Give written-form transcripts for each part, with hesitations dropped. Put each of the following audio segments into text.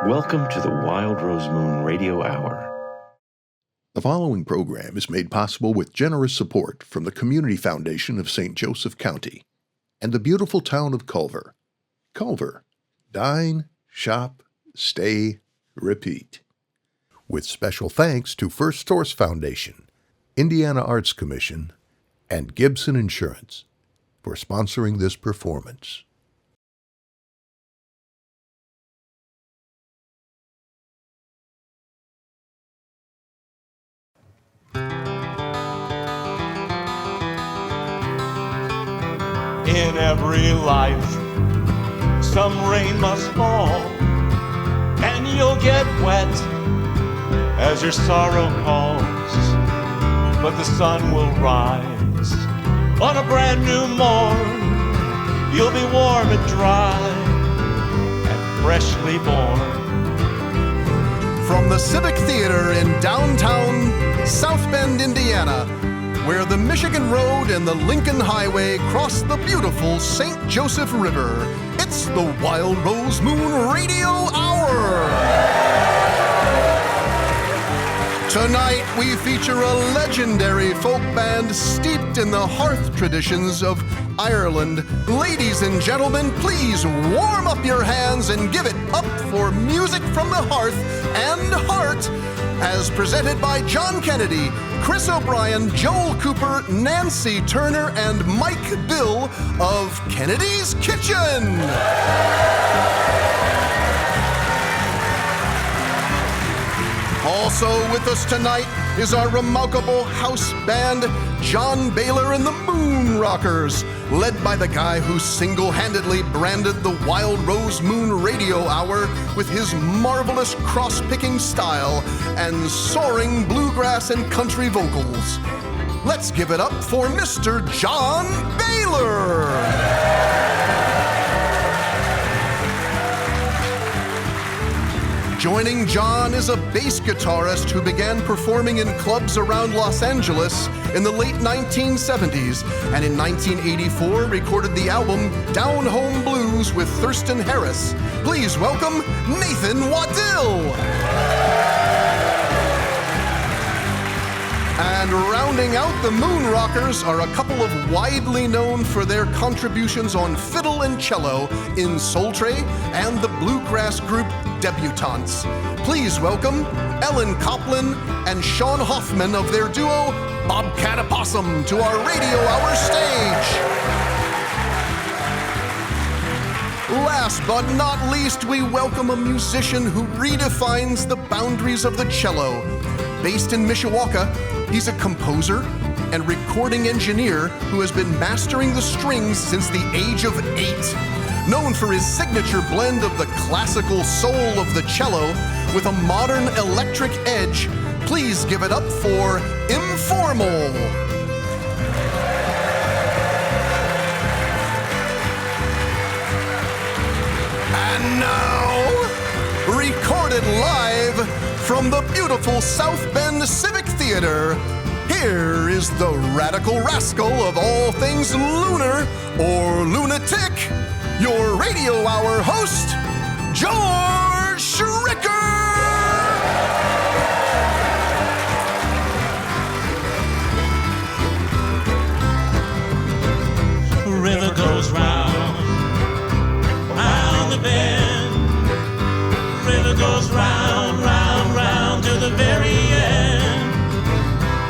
Welcome to the Wild Rose Moon Radio Hour. The following program is made possible with generous support from the Community Foundation of St. Joseph County and the beautiful town of Culver. Culver. Dine, shop, stay, repeat. With special thanks to First Source Foundation, Indiana Arts Commission, and Gibson Insurance for sponsoring this performance. In every life, some rain must fall, and you'll get wet as your sorrow calls. But the sun will rise on a brand new morn. You'll be warm and dry and freshly born. From the Civic Theater in downtown South Bend, Indiana, where the Michigan Road and the Lincoln Highway cross the beautiful St. Joseph River, it's the Wild Rose Moon Radio Hour. Tonight we feature a legendary folk band steeped in the hearth traditions of Ireland. Ladies and gentlemen, please warm up your hands and give it up for music from the hearth and heart, as presented by John Kennedy, Chris O'Brien, Joel Cooper, Nancy Turner, and Mike Bill of Kennedy's Kitchen. Also with us tonight is our remarkable house band, John Baylor and the Moon Rockers, led by the guy who single-handedly branded the Wild Rose Moon Radio Hour with his marvelous cross-picking style and soaring bluegrass and country vocals. Let's give it up for Mr. John Baylor. Joining John is a bass guitarist who began performing in clubs around Los Angeles in the late 1970s, and in 1984 recorded the album Down Home Blues with Thurston Harris. Please welcome Nathan Waddell. And rounding out the Moon Rockers are a couple of widely known for their contributions on fiddle and cello in Soul Train and the bluegrass group Debutantes. Please welcome Ellen Copland and Sean Hoffman of their duo Bobcat Opossum to our Radio Hour stage. Last but not least, we welcome a musician who redefines the boundaries of the cello. Based in Mishawaka, he's a composer and recording engineer who has been mastering the strings since the age of 8. Known for his signature blend of the classical soul of the cello with a modern electric edge, please give it up for Informal. And now, recorded live from the beautiful South Bend Civic Theater, here is the radical rascal of all things lunar or lunatic, your Radio Hour host, George Schricker! River goes round, round the bend. River goes round, round, round to the very end.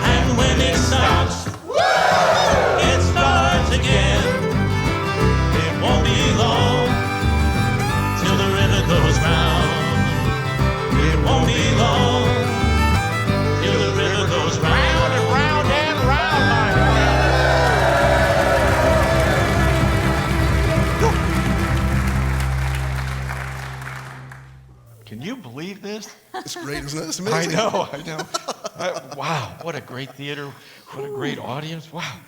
And when it stops, it starts again. It won't be long till the river goes round. It won't be long till the river goes round and round and round, my friend. Can you believe this? It's great, isn't it? It's amazing. I know. Wow, what a great theater. What a great audience. Wow.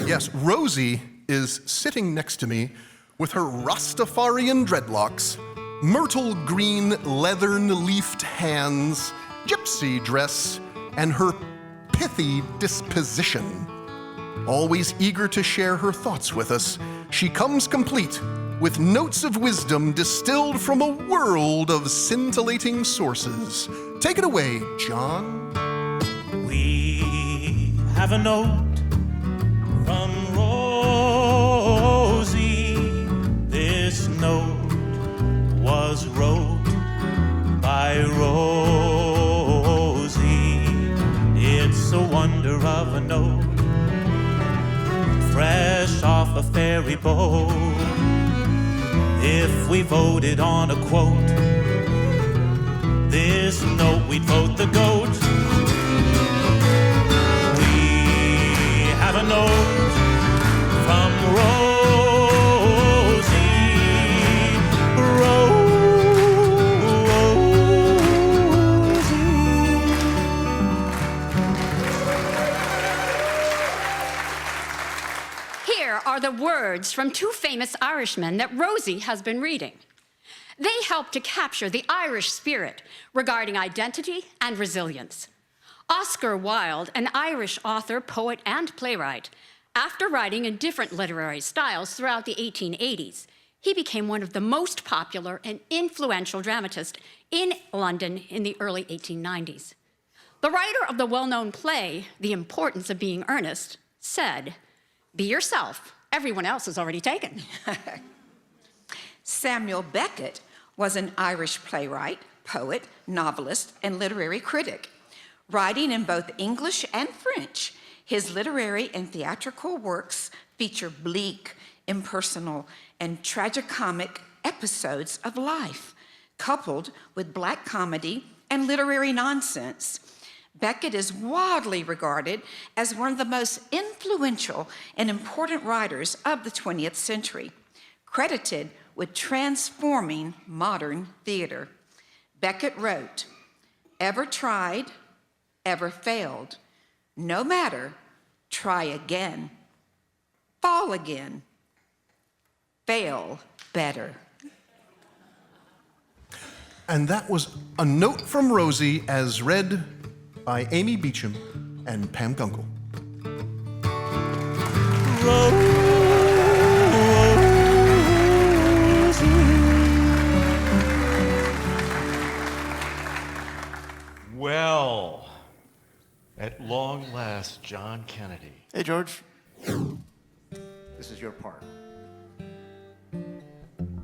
Yes, Rosie is sitting next to me with her Rastafarian dreadlocks, myrtle green leathern-leafed hands, gypsy dress, and her pithy disposition. Always eager to share her thoughts with us, she comes complete with notes of wisdom distilled from a world of scintillating sources. Take it away, John. We have a note from Rosie. This note was wrote by Rosie. It's a wonder of a note, fresh off a ferry boat. If we voted on a quote, this note we'd vote the goat. We have a note from Rosie. Here are the words from two famous Irishmen that Rosie has been reading. They help to capture the Irish spirit regarding identity and resilience. Oscar Wilde, an Irish author, poet, and playwright, after writing in different literary styles throughout the 1880s, he became one of the most popular and influential dramatists in London in the early 1890s. The writer of the well-known play, The Importance of Being Earnest, said, "Be yourself, everyone else is already taken." Samuel Beckett was an Irish playwright, poet, novelist, and literary critic. Writing in both English and French, his literary and theatrical works feature bleak, impersonal, and tragicomic episodes of life, coupled with black comedy and literary nonsense. Beckett is widely regarded as one of the most influential and important writers of the 20th century, credited with transforming modern theater. Beckett wrote, "Ever tried, ever failed, no matter, try again, fall again, fail better." And that was A Note from Rosie, as read by Amy Beecham and Pam Gunkel. Well, at long last, John Kennedy. Hey, George. This is your part.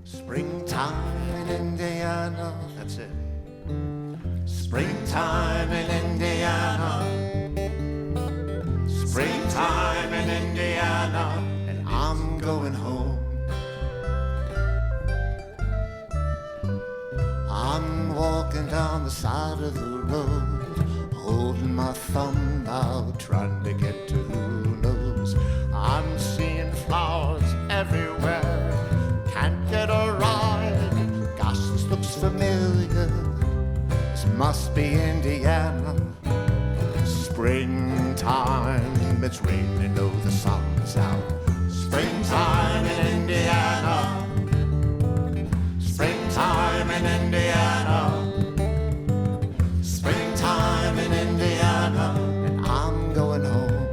Springtime in Indiana. That's it. Springtime in Indiana. Springtime in Indiana. And I'm going home. I'm walking down the side of the road, holding my thumb out, trying to get to who knows. I'm seeing flowers everywhere, can't get a ride. Gosh, this looks familiar. This must be Indiana. Springtime, it's raining, oh, the sun's out. Springtime in Indiana. Springtime in Indiana. Springtime in Indiana. And I'm going home.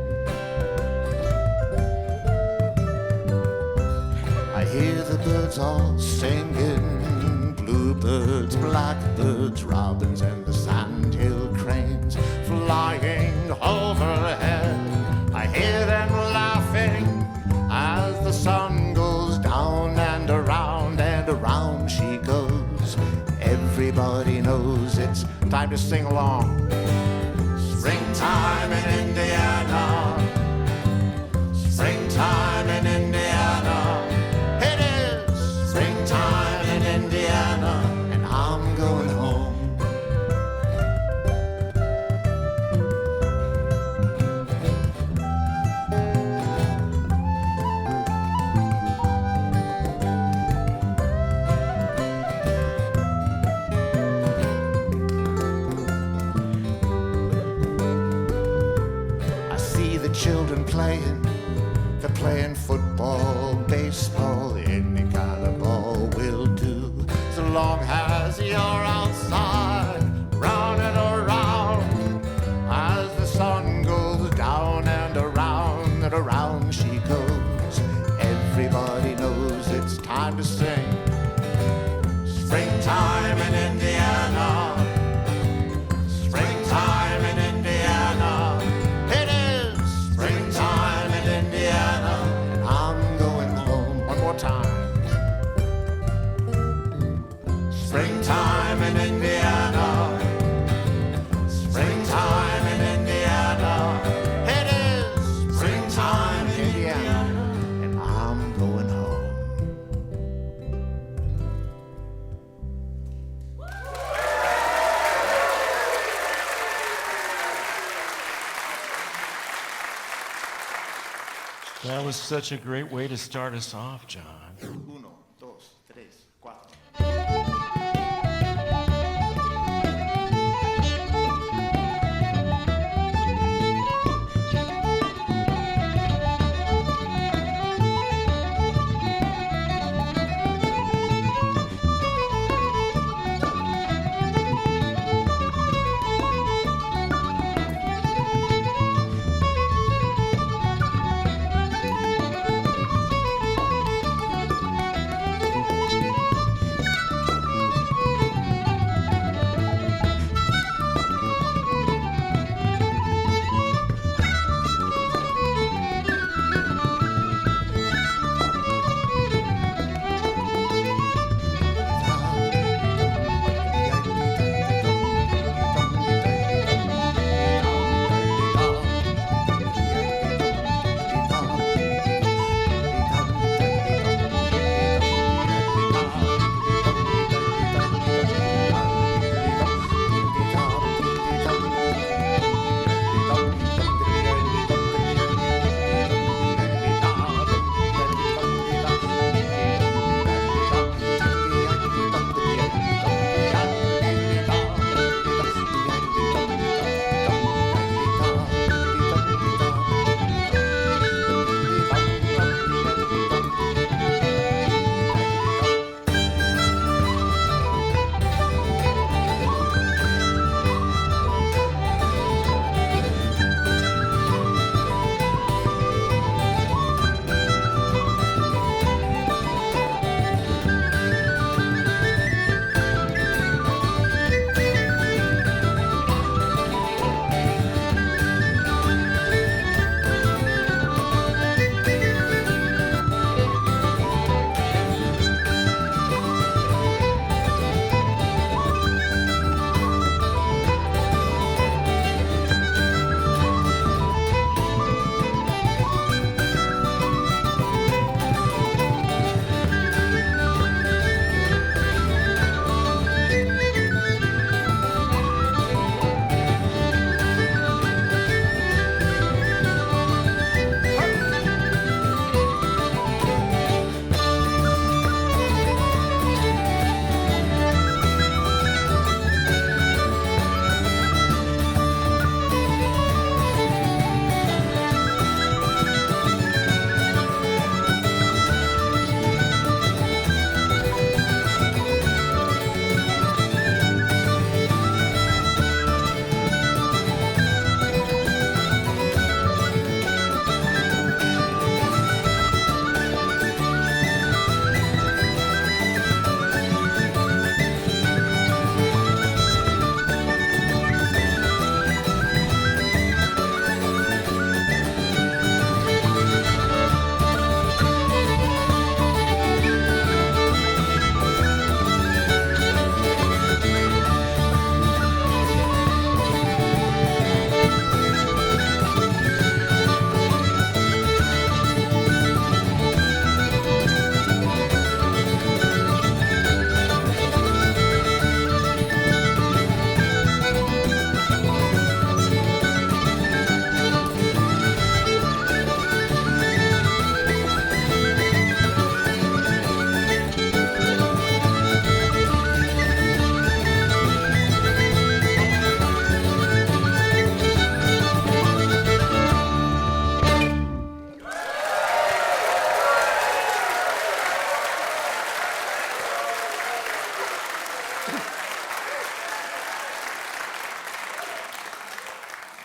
I hear the birds all singing, bluebirds, blackbirds, robins, and the sandhill cranes flying overhead. I hear them laughing as the sun goes down, and around she goes. Everybody knows it's time to sing along. Springtime in Indiana. Springtime in Indiana. It is springtime in Indiana, and I'm going home. Children playing, they're playing football, baseball, any kind of ball will do, so long as you're outside, round and around, as the sun goes down, and around she goes. Everybody knows it's time to in Indiana. Springtime in Indiana. It is springtime in Indiana. And I'm going home. That was such a great way to start us off, John. 1, 2, 3, 4.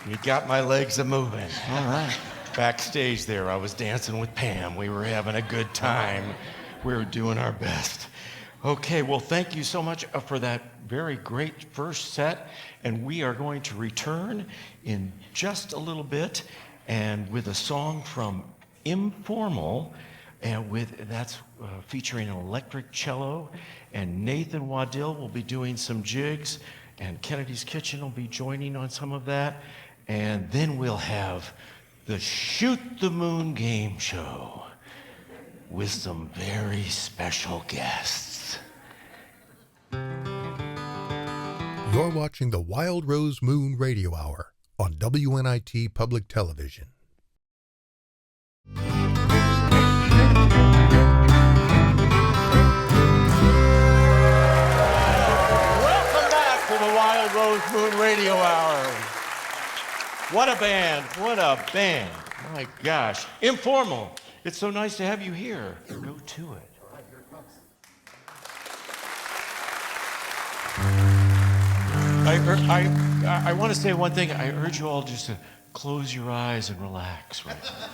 You got my legs a-moving. All right. Backstage there, I was dancing with Pam. We were having a good time. We were doing our best. Okay, well, thank you so much for that very great first set. And we are going to return in just a little bit and with a song from Informal, and that's featuring an electric cello, and Nathan Waddell will be doing some jigs, and Kennedy's Kitchen will be joining on some of that, and then we'll have the Shoot the Moon game show with some very special guests. You're watching the Wild Rose Moon Radio Hour on WNIT Public Television. Welcome back to the Wild Rose Moon Radio Hour. What a band, what a band. My gosh, Informal. It's so nice to have you here. Go to it. I want to say one thing. I urge you all just to close your eyes and relax right now.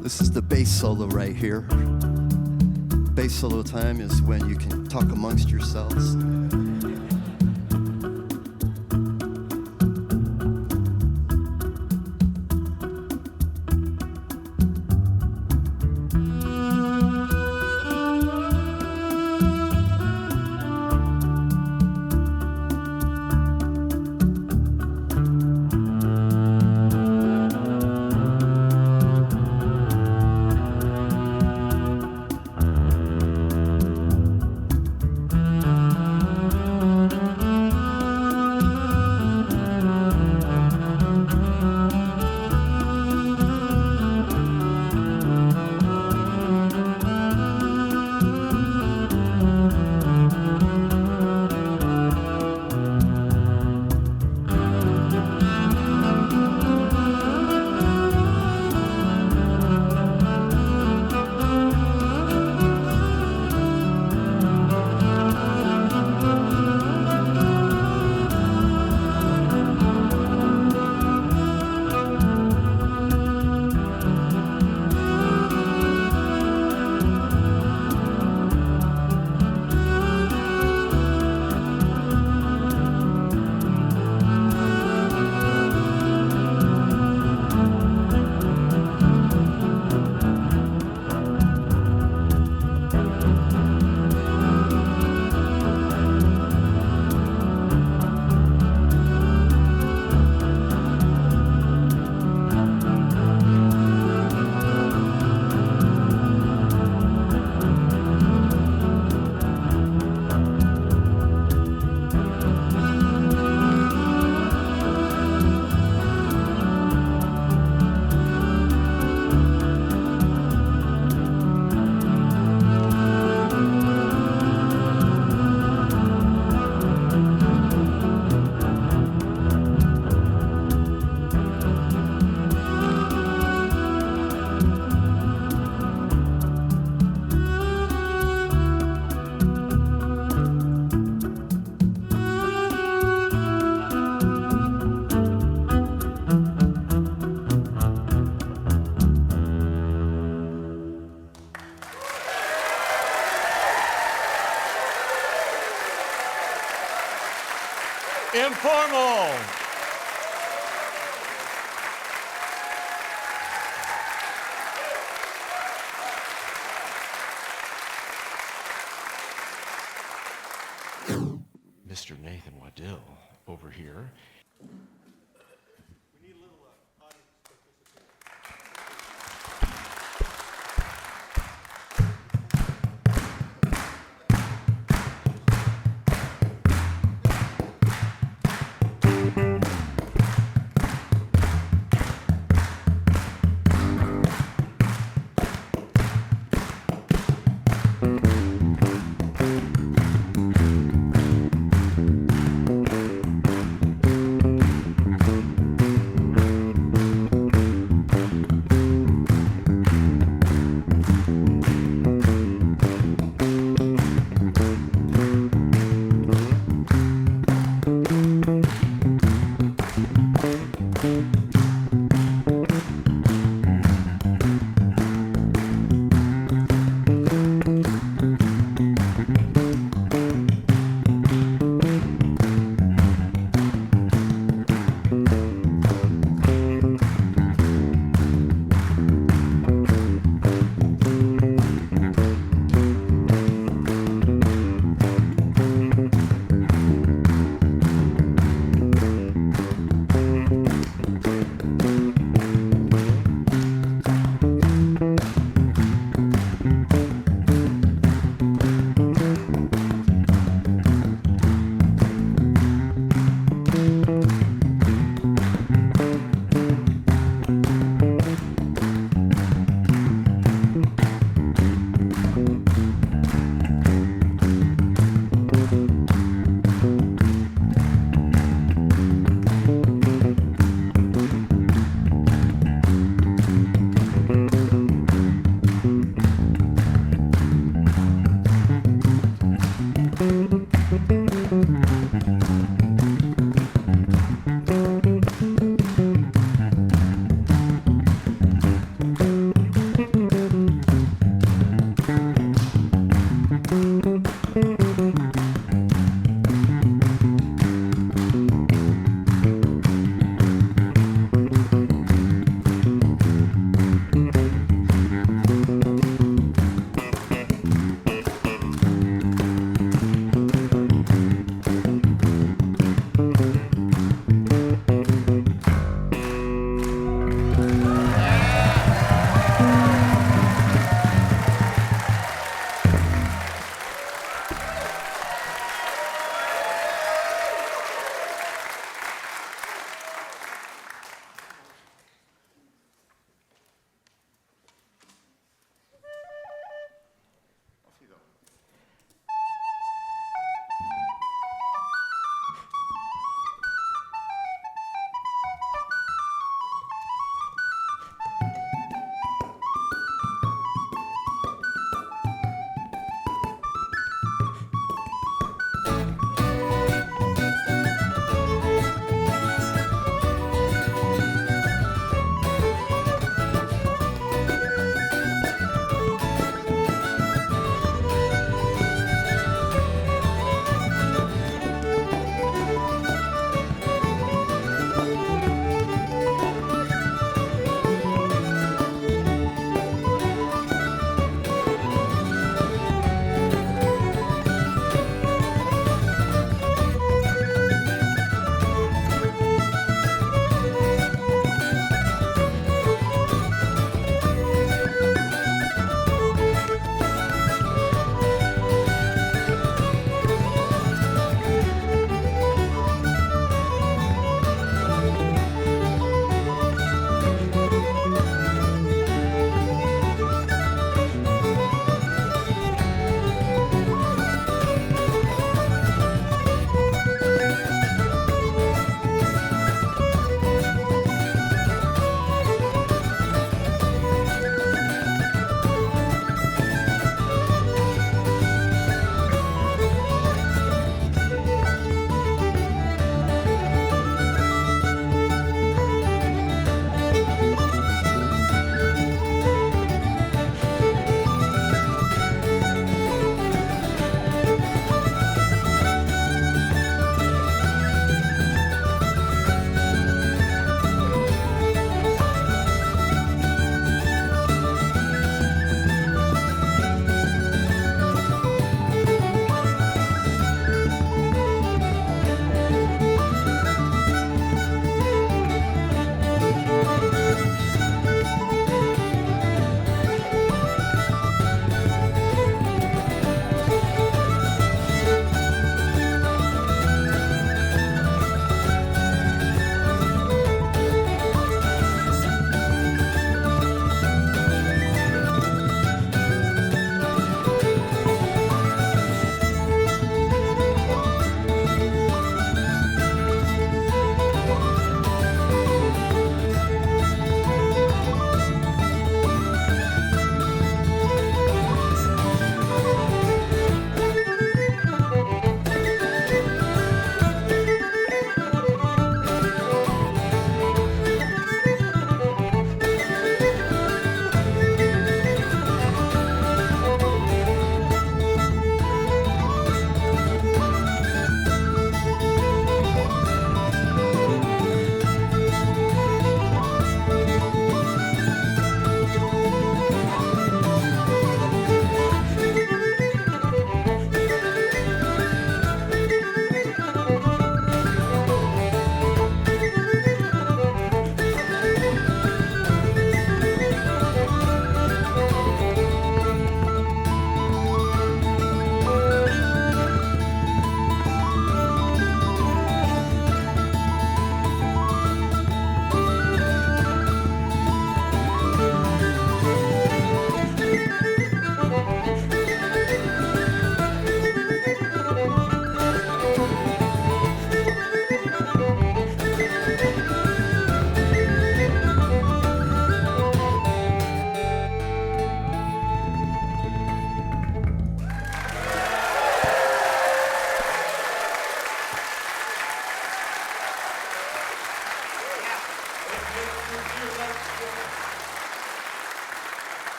This is the bass solo right here. Bass solo time is when you can talk amongst yourselves. Dill over here.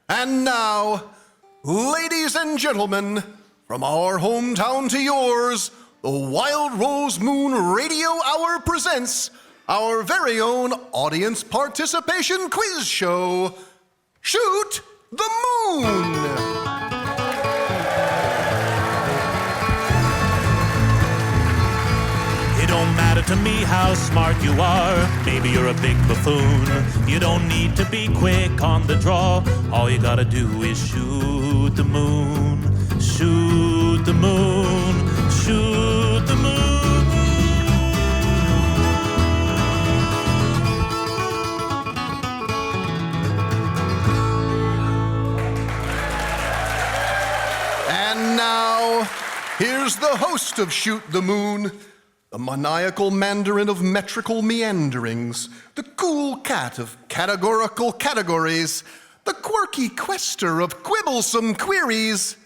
And now, ladies and gentlemen, from our hometown to yours, the Wild Rose Moon Radio Hour presents our very own audience participation quiz show, Shoot the Moon! It don't matter to me how smart you are. Maybe you're a big buffoon. You don't need to be quick on the draw. All you gotta do is shoot the moon. Shoot the moon. Shoot the moon. And now, here's the host of Shoot the Moon, the maniacal mandarin of metrical meanderings, the cool cat of categorical categories, the quirky quester of quibblesome queries,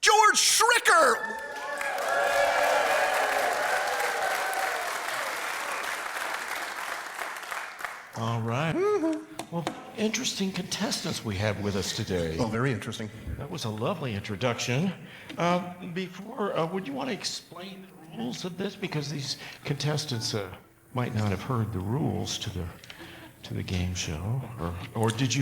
George Schricker! All right. Well, interesting contestants we have with us today. Oh, very interesting. That was a lovely introduction. Would you want to explain the rules of this? Because these contestants might not have heard the rules to the game show. Or did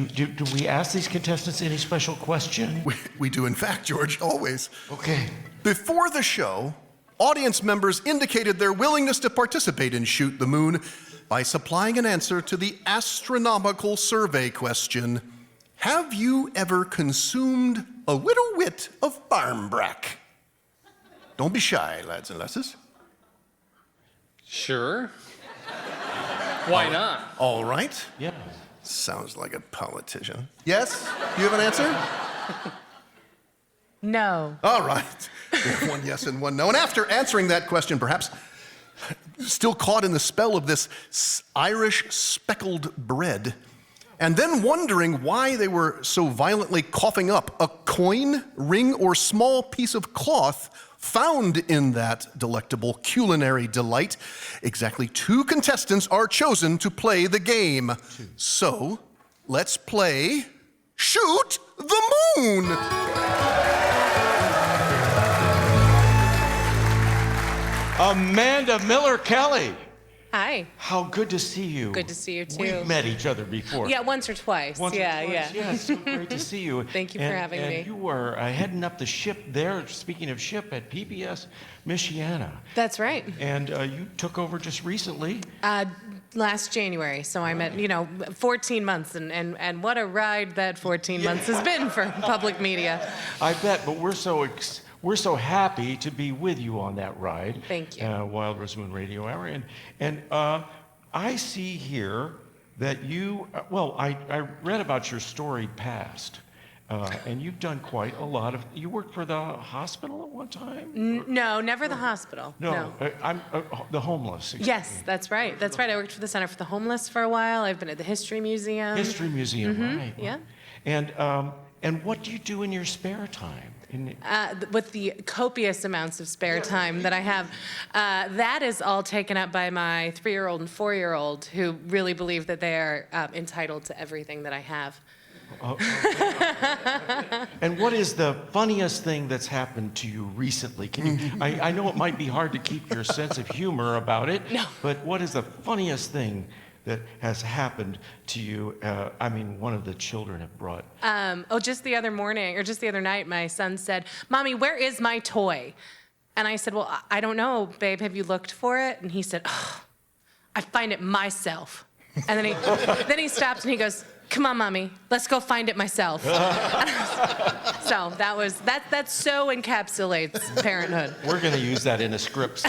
we ask these contestants any special question? We do, in fact, George, always. Okay. Before the show, audience members indicated their willingness to participate in Shoot the Moon by supplying an answer to the astronomical survey question, have you ever consumed a little wit of barmbrack? Don't be shy, lads and lasses. Sure. Why not? All right. Yeah. Sounds like a politician. Yes? You have an answer? No. All right. We have one yes and one no. And after answering that question, perhaps still caught in the spell of this Irish speckled bread, and then wondering why they were so violently coughing up a coin, ring, or small piece of cloth found in that delectable culinary delight, exactly 2 contestants are chosen to play the game. So, let's play Shoot the Moon! Amanda Miller Kelly. Hi. How good to see you. Good to see you, too. We've met each other before. Yeah, once or twice. Once or yeah, twice. yeah. Yeah, it's so great to see you. Thank you for having me. And you were heading up the ship there, speaking of ship, at PBS Michiana. That's right. And you took over just recently. Last January, so I'm at 14 months, and what a ride that 14 months has been for public media. I bet, but we're so happy to be with you on that ride. Thank you. Wild Rose Moon Radio Hour. And I see here that you, I read about your storied past. And you've done quite a lot of, you worked for the hospital at one time? No, never the hospital. No. I'm the homeless. Yes, that's right. That's right. I worked for the Center for the Homeless for a while. I've been at the History Museum. History Museum, right. Yeah. And what do you do in your spare time? With the copious amounts of spare time that I have, that is all taken up by my 3-year-old and 4-year-old who really believe that they are entitled to everything that I have. And what is the funniest thing that's happened to you recently? Can you? I know it might be hard to keep your sense of humor about it, but what is the funniest thing that has happened to you? One of the children have brought. Just the other morning, or just the other night, my son said, "Mommy, where is my toy?" And I said, "Well, I don't know, babe. Have you looked for it?" And he said, "Oh, I find it myself." And then he stopped and he goes, "Come on, Mommy, let's go find it myself." So that so encapsulates parenthood. We're going to use that in a script.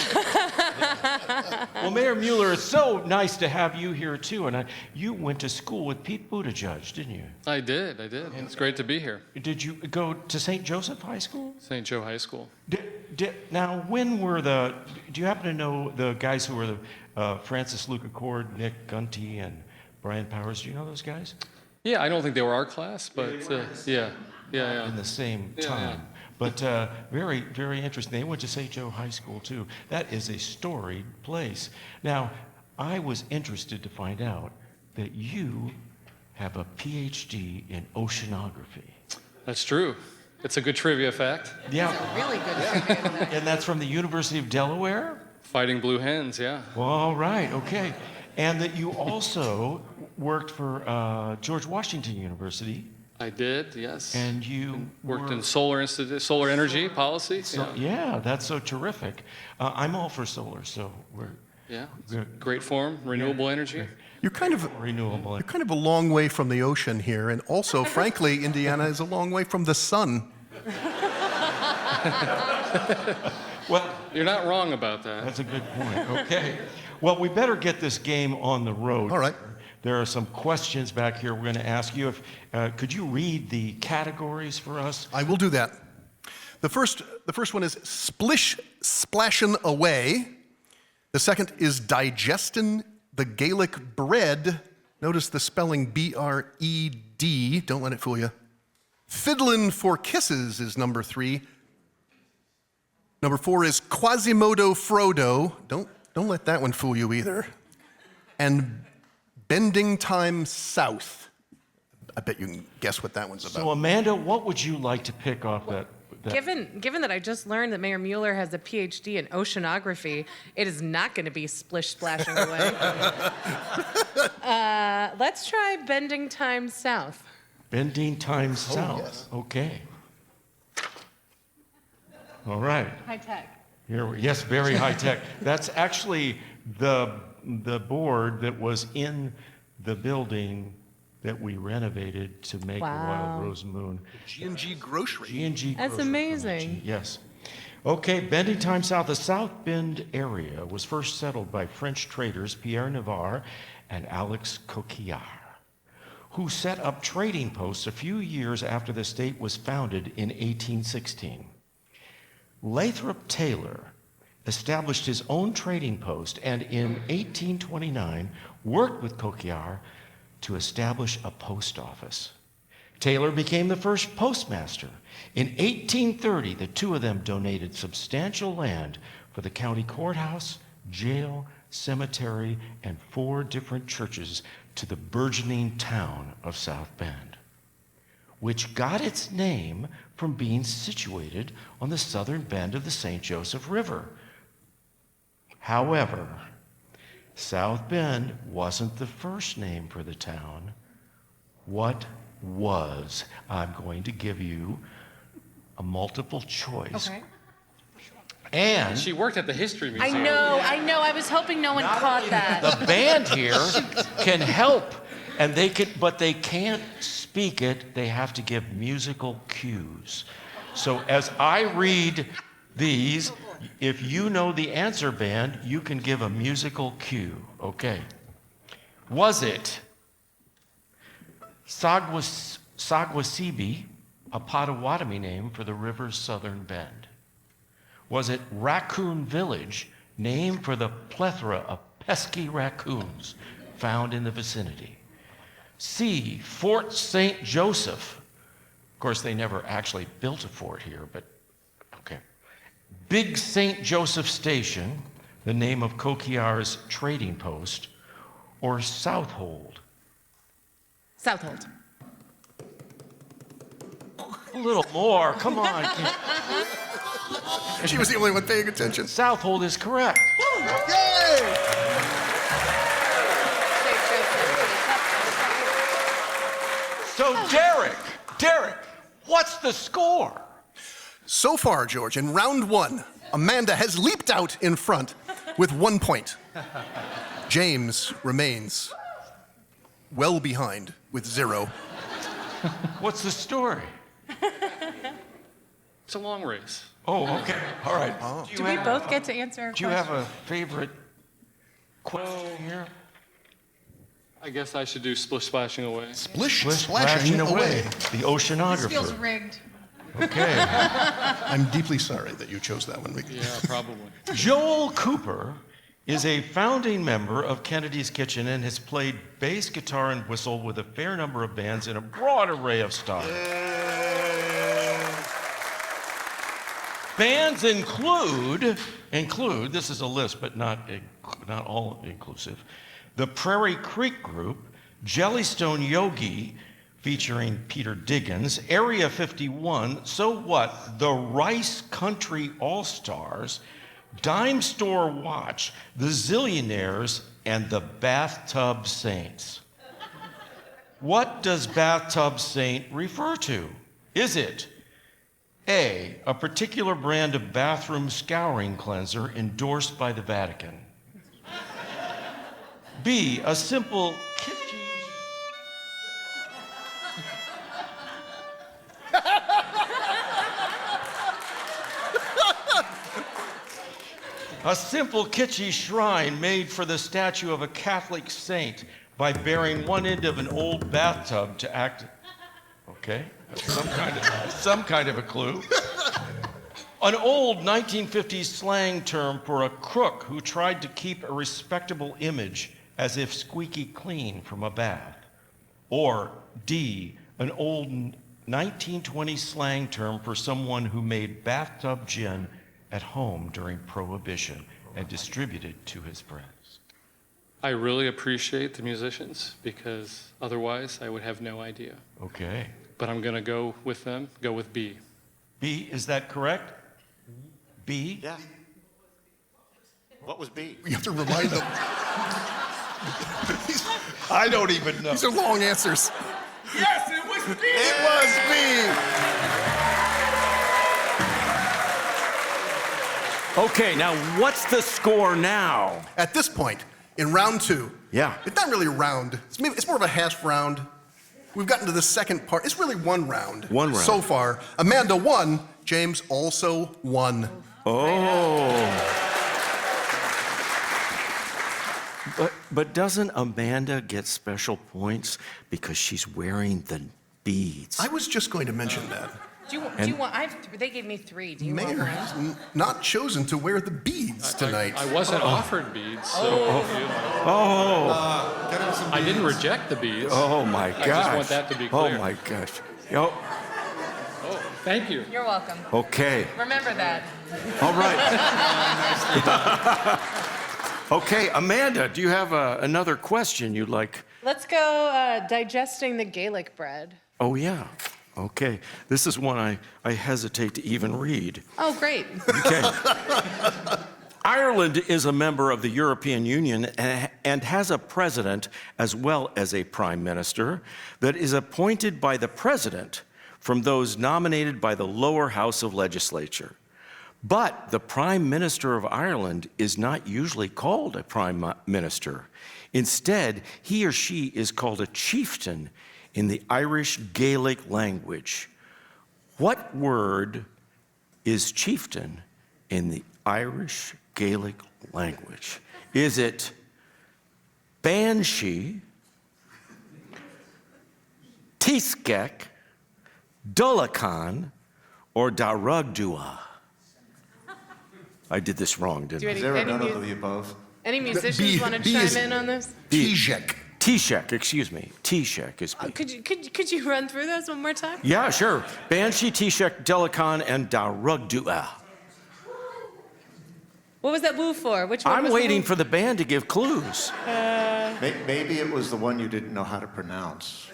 Well, Mayor Mueller, it's so nice to have you here too. And you went to school with Pete Buttigieg, didn't you? I did. It's great to be here. Did you go to St. Joseph High School? St. Joe High School. Now, do you happen to know the guys who were the Francis Luca Cord, Nick Gunty, and Brian Powers? Do you know those guys? Yeah, I don't think they were our class, but yeah. In the same time. But very, very interesting. They went to St. Joe High School, too. That is a storied place. Now, I was interested to find out that you have a PhD in oceanography. That's true. It's a good trivia fact. Yeah, Really good. and that's from the University of Delaware? Fighting blue hens, yeah. Well, all right, okay. And that you also worked for George Washington University, I did, yes. and you Worked were- in solar energy policy. Yeah, that's so terrific. I'm all for solar, so Yeah. we're Great form, renewable energy. You're kind of renewable. You're kind of a long way from the ocean here, and also, frankly, Indiana is a long way from the sun. Well, You're not wrong about that. that's a good point. Okay. Well, we better get this game on the road. All right. There are some questions back here we're going to ask you. If could you read the categories for us? I will do that. The first one is splish splashin' away. The second is digestin' the Gaelic bread. Notice the spelling B-R-E-D. Don't let it fool you. Fiddlin' for kisses is number 3. Number 4 is Quasimodo Frodo. Don't let that one fool you either. And Bending Time South. I bet you can guess what that one's about. So, Amanda, what would you like to pick off that? Given that I just learned that Mayor Mueller has a PhD in oceanography, it is not going to be splish splashing away. Let's try Bending Time South. Bending Time South. yes. Okay. All right. High tech. Yes, very high tech. That's actually the board that was in the building that we renovated to make the Wow. Wild Rose Moon. G&G Grocery. G&G That's Grocery amazing. Company. Yes. Okay, Bending Time South. The South Bend area was first settled by French traders Pierre Navarre and Alex Coquillard, who set up trading posts a few years after the state was founded in 1816. Lathrop Taylor established his own trading post and in 1829 worked with Coquillard to establish a post office. Taylor became the first postmaster. In 1830, the two of them donated substantial land for the county courthouse, jail, cemetery, and 4 different churches to the burgeoning town of South Bend, which got its name from being situated on the southern bend of the St. Joseph River. However, South Bend wasn't the first name for the town. What was? I'm going to give you a multiple choice. Okay. And She worked at the History I Museum. know. I was hoping no one caught that. the band here can help, and but they can't speak it. They have to give musical cues. So as I read these, if you know the answer, band, you can give a musical cue. Okay. Was it Saguasibi, a Potawatomi name for the river's southern bend? Was it Raccoon Village, named for the plethora of pesky raccoons found in the vicinity? C, Fort St. Joseph. Of course, they never actually built a fort here, but okay. Big St. Joseph Station, the name of Coquillard's trading post, or Southold? Southold. A little more, come on. She was the only one paying attention. Southold is correct. Yay! So Derek, what's the score? So far, George, in round 1, Amanda has leaped out in front with 1 point. James remains well behind with 0. What's the story? It's a long race. Oh, okay. All right. Do we both get to answer our Do you have a favorite question here? I guess I should do splish splashing away. Splish, Splashing splashing away. The oceanographer. rigged. Okay. I'm deeply sorry that you chose that one. Yeah, probably. Joel Cooper is a founding member of Kennedy's Kitchen and has played bass, guitar, and whistle with a fair number of bands in a broad array of styles. Bands include, this is a list, but not all inclusive, the Prairie Creek Group, Jellystone Yogi, featuring Peter Diggins, Area 51, So What, the Rice Country All-Stars, Dime Store Watch, the Zillionaires, and the Bathtub Saints. What does Bathtub Saint refer to? Is it A, a particular brand of bathroom scouring cleanser endorsed by the Vatican? B, a simple kitschy... A simple kitschy shrine made for the statue of a Catholic saint by bearing one end of an old bathtub to act. Okay, that's some kind of a clue. An old 1950s slang term for a crook who tried to keep a respectable image as if squeaky clean from a bath. Or D, an old 1920s slang term for someone who made bathtub gin at home during Prohibition and distributed to his friends. I really appreciate the musicians because otherwise I would have no idea. Okay. But I'm going to go with them, go with B. B, is that correct? B? Yeah. What was B? You have to remind them. I don't even know. These are long answers. Yes, it was B! It was B. Okay, now what's the score now? At this point, in round 2, Yeah. it's not really a round. It's more of a half round. We've gotten to the second part. It's really one round. One round. So far. Amanda won. James also won. Oh. But doesn't Amanda get special points because she's wearing the beads? I was just going to mention that. Do you want? They gave me 3. Do you want Mayor one? has not chosen to wear the beads tonight. I wasn't offered beads, so you know, Oh. I didn't reject the beads. Oh my gosh. I just want that to be clear. Oh my gosh. Yo. Oh, thank you. You're welcome. Okay. Remember that. All right. Okay, Amanda, do you have another question you'd like? Let's go digesting the Gaelic bread. Oh, yeah. Okay. This is one I hesitate to even read. Oh, great. Okay. Ireland is a member of the European Union and has a president as well as a prime minister that is appointed by the president from those nominated by the lower house of legislature. But the prime minister of Ireland is not usually called a prime minister. Instead, he or she is called a chieftain in the Irish Gaelic language. What word is chieftain in the Irish Gaelic language? Is it banshee, tiskek, dulacan, or darugdua? I did this wrong, didn't I? Is there none of the above? Any musicians want to B chime is- in on this? Tijek. Tishek, excuse me. Tishek is B. Could you run through those one more time? Yeah, sure. Banshee, Tishek, Delacan, and Darugdua. What was that woo for? Which one I'm was waiting the woo? for the band to give clues. Maybe it was the one you didn't know how to pronounce.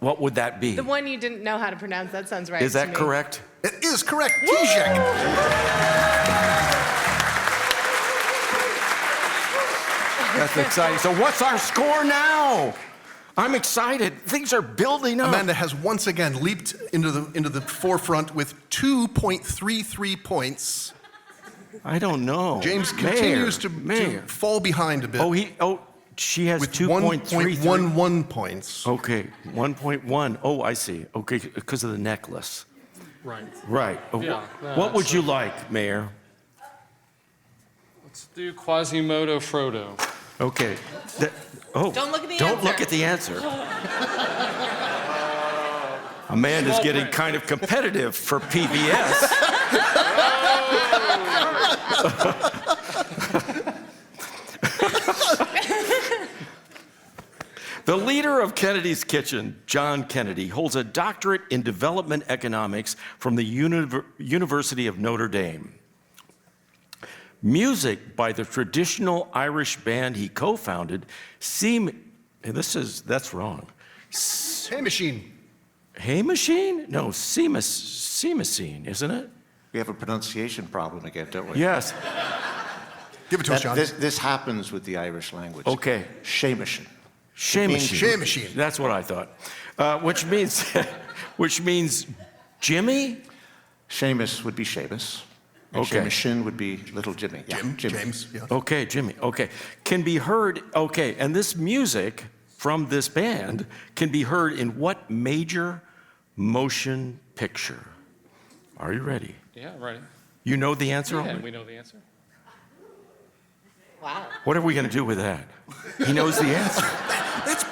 What would that be? The one you didn't know how to pronounce. That sounds right. Is to that me. correct? It is correct. Tijek. That's exciting. So what's our score now? I'm excited. Things are building up. Amanda has once again leaped into the forefront with 2.33 points. I don't know. James continues to Mayor. fall behind a bit She has with 2.33. 1.11 points. Okay, 1.1. Oh, I see. Okay, because of the necklace. Right. Right. Yeah, What would that's- you like, Mayor? Let's do Quasimodo Frodo. Okay. Don't look at the Don't answer. look at the answer. Amanda's Small getting print. kind of competitive for PBS. The leader of Kennedy's Kitchen, John Kennedy, holds a doctorate in development economics from the University of Notre Dame. Music by the traditional Irish band he co-founded, that's wrong. Hey, machine. Hey Machine? No, Seamachine, isn't it? We have a pronunciation problem again, don't we? Yes. Give it to us, John. This happens with the Irish language. Okay. Seamushin. Seamachine. That's what I thought. Which means Jimmy? Seamus would be Seamus. And Okay. Seamushin would be little Jimmy. Yeah, Jimmy. James. Yeah. Okay, Jimmy. Okay. Can be heard, okay, and this music from this band can be heard in what major motion picture? Are you ready? Yeah, right. You know the answer Yeah, already? we know the answer. Wow. What are we going to do with that? He knows the answer.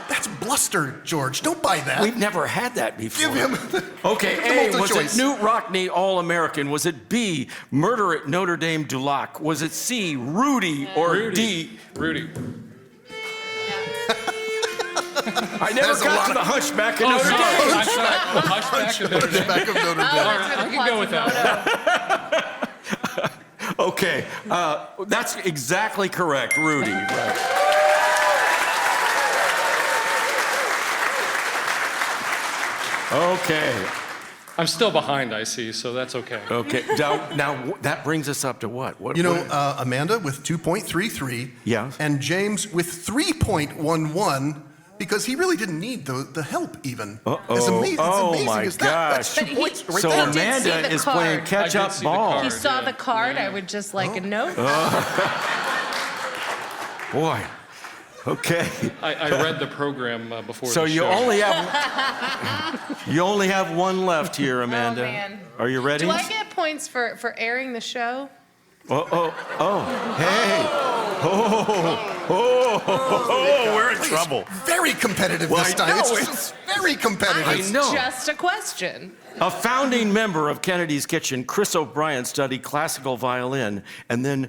That's bluster, George. Don't buy that. We've never had that before. Give him the, Okay, give him the A, multiple was choice. it Newt Rockney All-American? Was it B, Murder at Notre Dame du Lac? Was it C, Rudy, or D? Rudy. I never That's a got lot to of- the Hunchback of Oh, Notre sorry. Dame. Hunchback of Notre Dame. Back of Notre Dame. All right, I can go with that. Okay, that's exactly correct, Rudy. Right. Okay, I'm still behind, I see, so that's okay. okay. Now that brings us up to what? What? You know, what- Amanda with 2.33. Yeah. And James with 3.11 because he really didn't need the help even. As amazing, Oh, as amazing my as that. That's gosh. 2 points right so there. did see Amanda the is card. playing I did catch-up see the ball. card. You saw Yeah. the card, I would just like a note. Boy. Okay. I read the program before So the you show. only have one left here, Amanda. Oh, man. Are you ready? Do I get points for airing the show? Hey. We're in trouble. Very competitive Well, this I time. know, It's just very competitive. I know. Just a question. A founding member of Kennedy's Kitchen, Chris O'Brien studied classical violin and then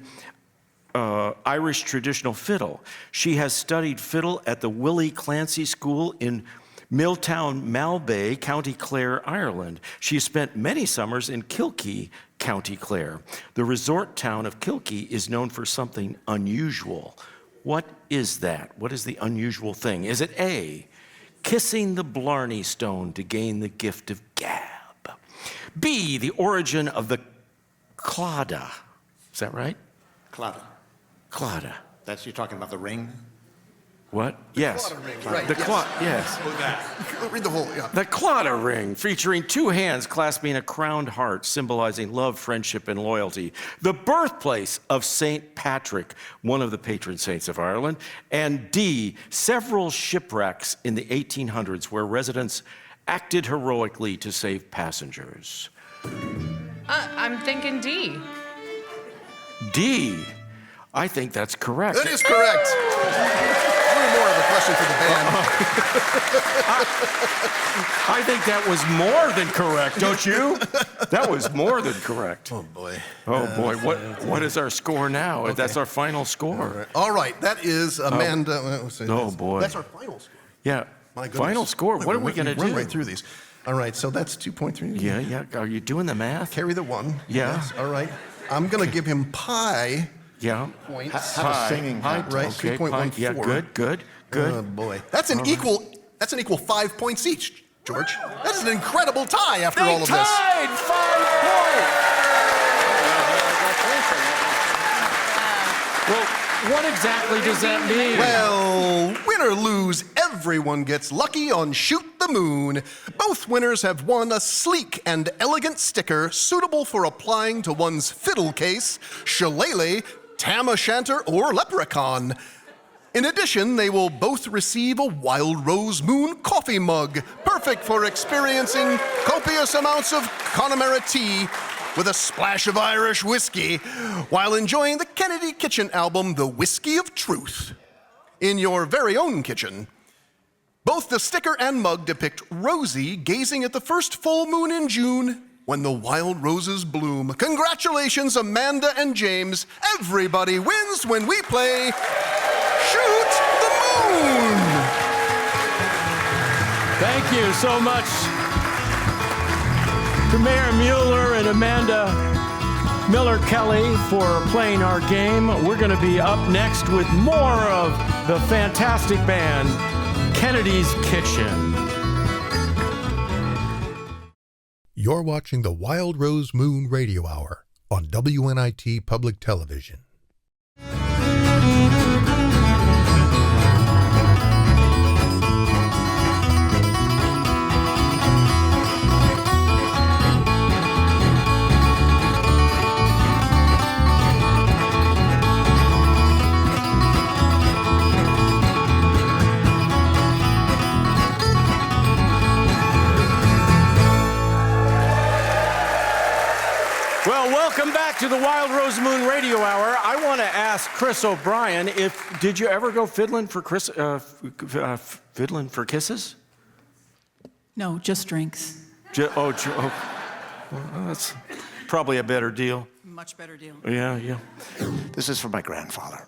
Irish traditional fiddle. She has studied fiddle at the Willie Clancy School in Milltown, Malbay, County Clare, Ireland. She spent many summers in Kilkee, County Clare. The resort town of Kilkee is known for something unusual. What is that? What is the unusual thing? Is it A, kissing the Blarney Stone to gain the gift of gab? B, the origin of the clada. Is that right? Clada. Clada. You're talking about the ring? What? Yes. Clada ring, right, The yes. yes. Read the whole, yeah. The Clada ring, featuring two hands clasping a crowned heart, symbolizing love, friendship, and loyalty. The birthplace of St. Patrick, one of the patron saints of Ireland. And D, several shipwrecks in the 1800s where residents acted heroically to save passengers. I'm thinking D. D, I think that's correct. That is correct. A little more of a question for the band. I think that was more than correct, don't you? That was more than correct. Oh, boy. Oh boy, what is our score now? That's our final score. All right, that is Amanda. Oh, boy. That's our final score. Yeah. My goodness. Final score. What are we going to Run do? right through these. All right, so that's 2.3. Yeah. Are you doing the math? Carry the 1. Yeah. Yes, all right. I'm going to give him pi Yeah. points. Have a singing hat. Right, Okay. 3.14. Yeah. Good. Oh boy, that's an equal 5 points each, George. That's an incredible tie after all of this. Tied 5 points. Well, what exactly does that mean? Well, win or lose, everyone gets lucky on Shoot the Moon. Both winners have won a sleek and elegant sticker suitable for applying to one's fiddle case, shillelagh, tam o'shanter, or leprechaun. In addition, they will both receive a Wild Rose Moon coffee mug, perfect for experiencing copious amounts of Connemara tea with a splash of Irish whiskey while enjoying the Kennedy Kitchen album, The Whiskey of Truth, in your very own kitchen. Both the sticker and mug depict Rosie gazing at the first full moon in June when the wild roses bloom. Congratulations, Amanda and James. Everybody wins when we play Shoot the Moon. Thank you so much to Mayor Mueller and Amanda Miller-Kelly for playing our game. We're going to be up next with more of the fantastic band, Kennedy's Kitchen. You're watching the Wild Rose Moon Radio Hour on WNIT Public Television. Well, welcome back to the Wild Rose Moon Radio Hour. I want to ask Chris O'Brien, did you ever go fiddling for kisses? No, just drinks. Well, that's probably a better deal. Much better deal. Yeah. This is for my grandfather.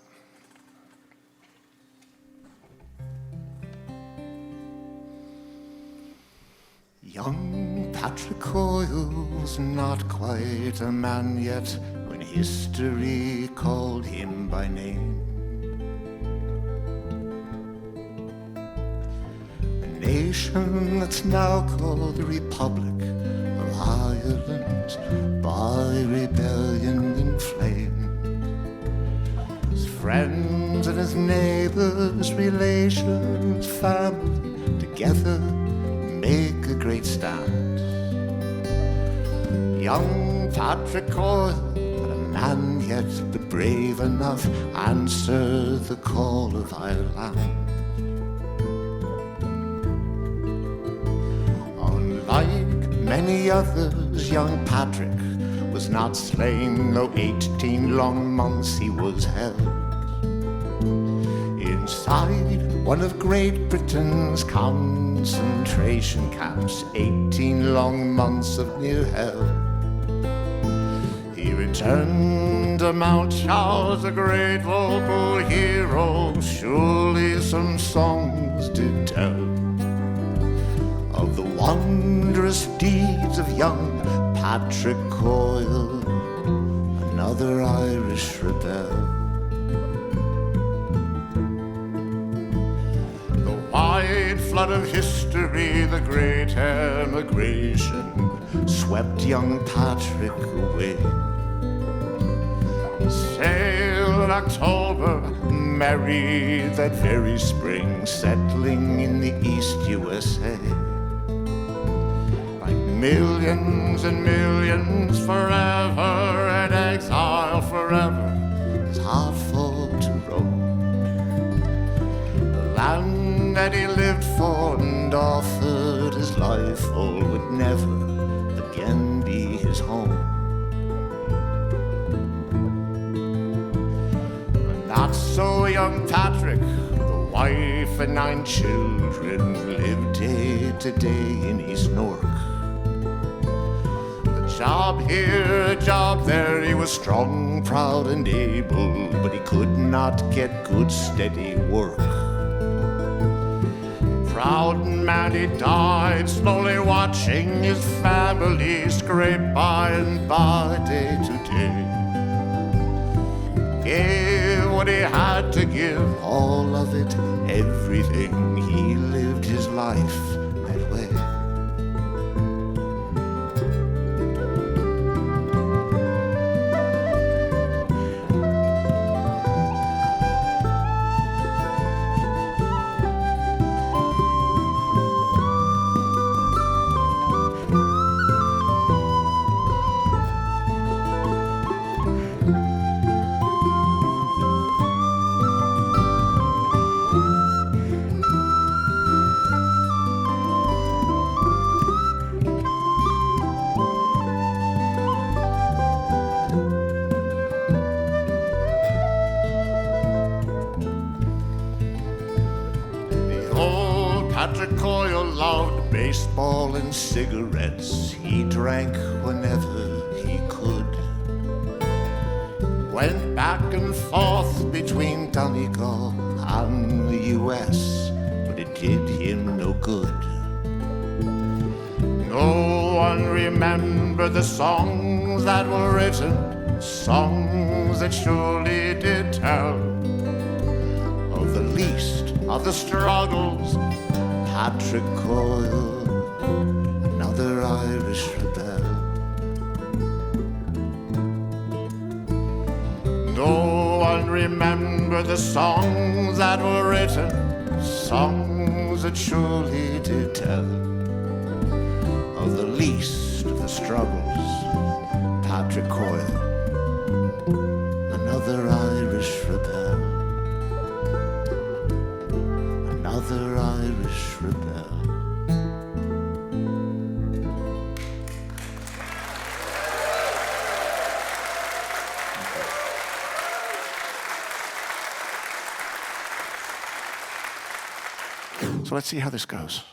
Young Patrick Coyle's not quite a man yet when history called him by name. A nation that's now called the Republic of Ireland by rebellion inflamed. His friends and his neighbors, relations, family together make a great stand. Young Patrick Coyle, not a man yet, but brave enough, answered the call of Ireland. Unlike many others, young Patrick was not slain, though 18 long months he was held inside one of Great Britain's concentration camps. 18 long months of near hell. He returned to Mount Charles, a great local hero. Surely some songs did tell of the wondrous deeds of young Patrick Coyle, another Irish rebel. Wide flood of history, the great emigration swept young Patrick away. Sailed in October, married that very spring, settling in the East USA. Like millions and millions, forever in exile, forever his heart fall to roam. The land that he lived for and offered his life for would never again be his home. But not so young Patrick, with a wife and 9 children, lived day to day in East Newark. A job here, a job there, he was strong, proud and able, but he could not get good steady work. Proud man, he died, slowly watching his family scrape by and by, day to day. Gave what he had to give, all of it, everything. He lived his life that way. Patrick Coyle loved baseball and cigarettes. He drank whenever he could. Went back and forth between Donegal and the US, but it did him no good. No one remembered the songs that were written, songs that surely did tell of the least of the struggles. Patrick Coyle, another Irish rebel. No one remembered the songs that were written, songs that surely did tell of the least of the struggles. Patrick Coyle, another Irish rebel. Another Irish rebel. So let's see how this goes.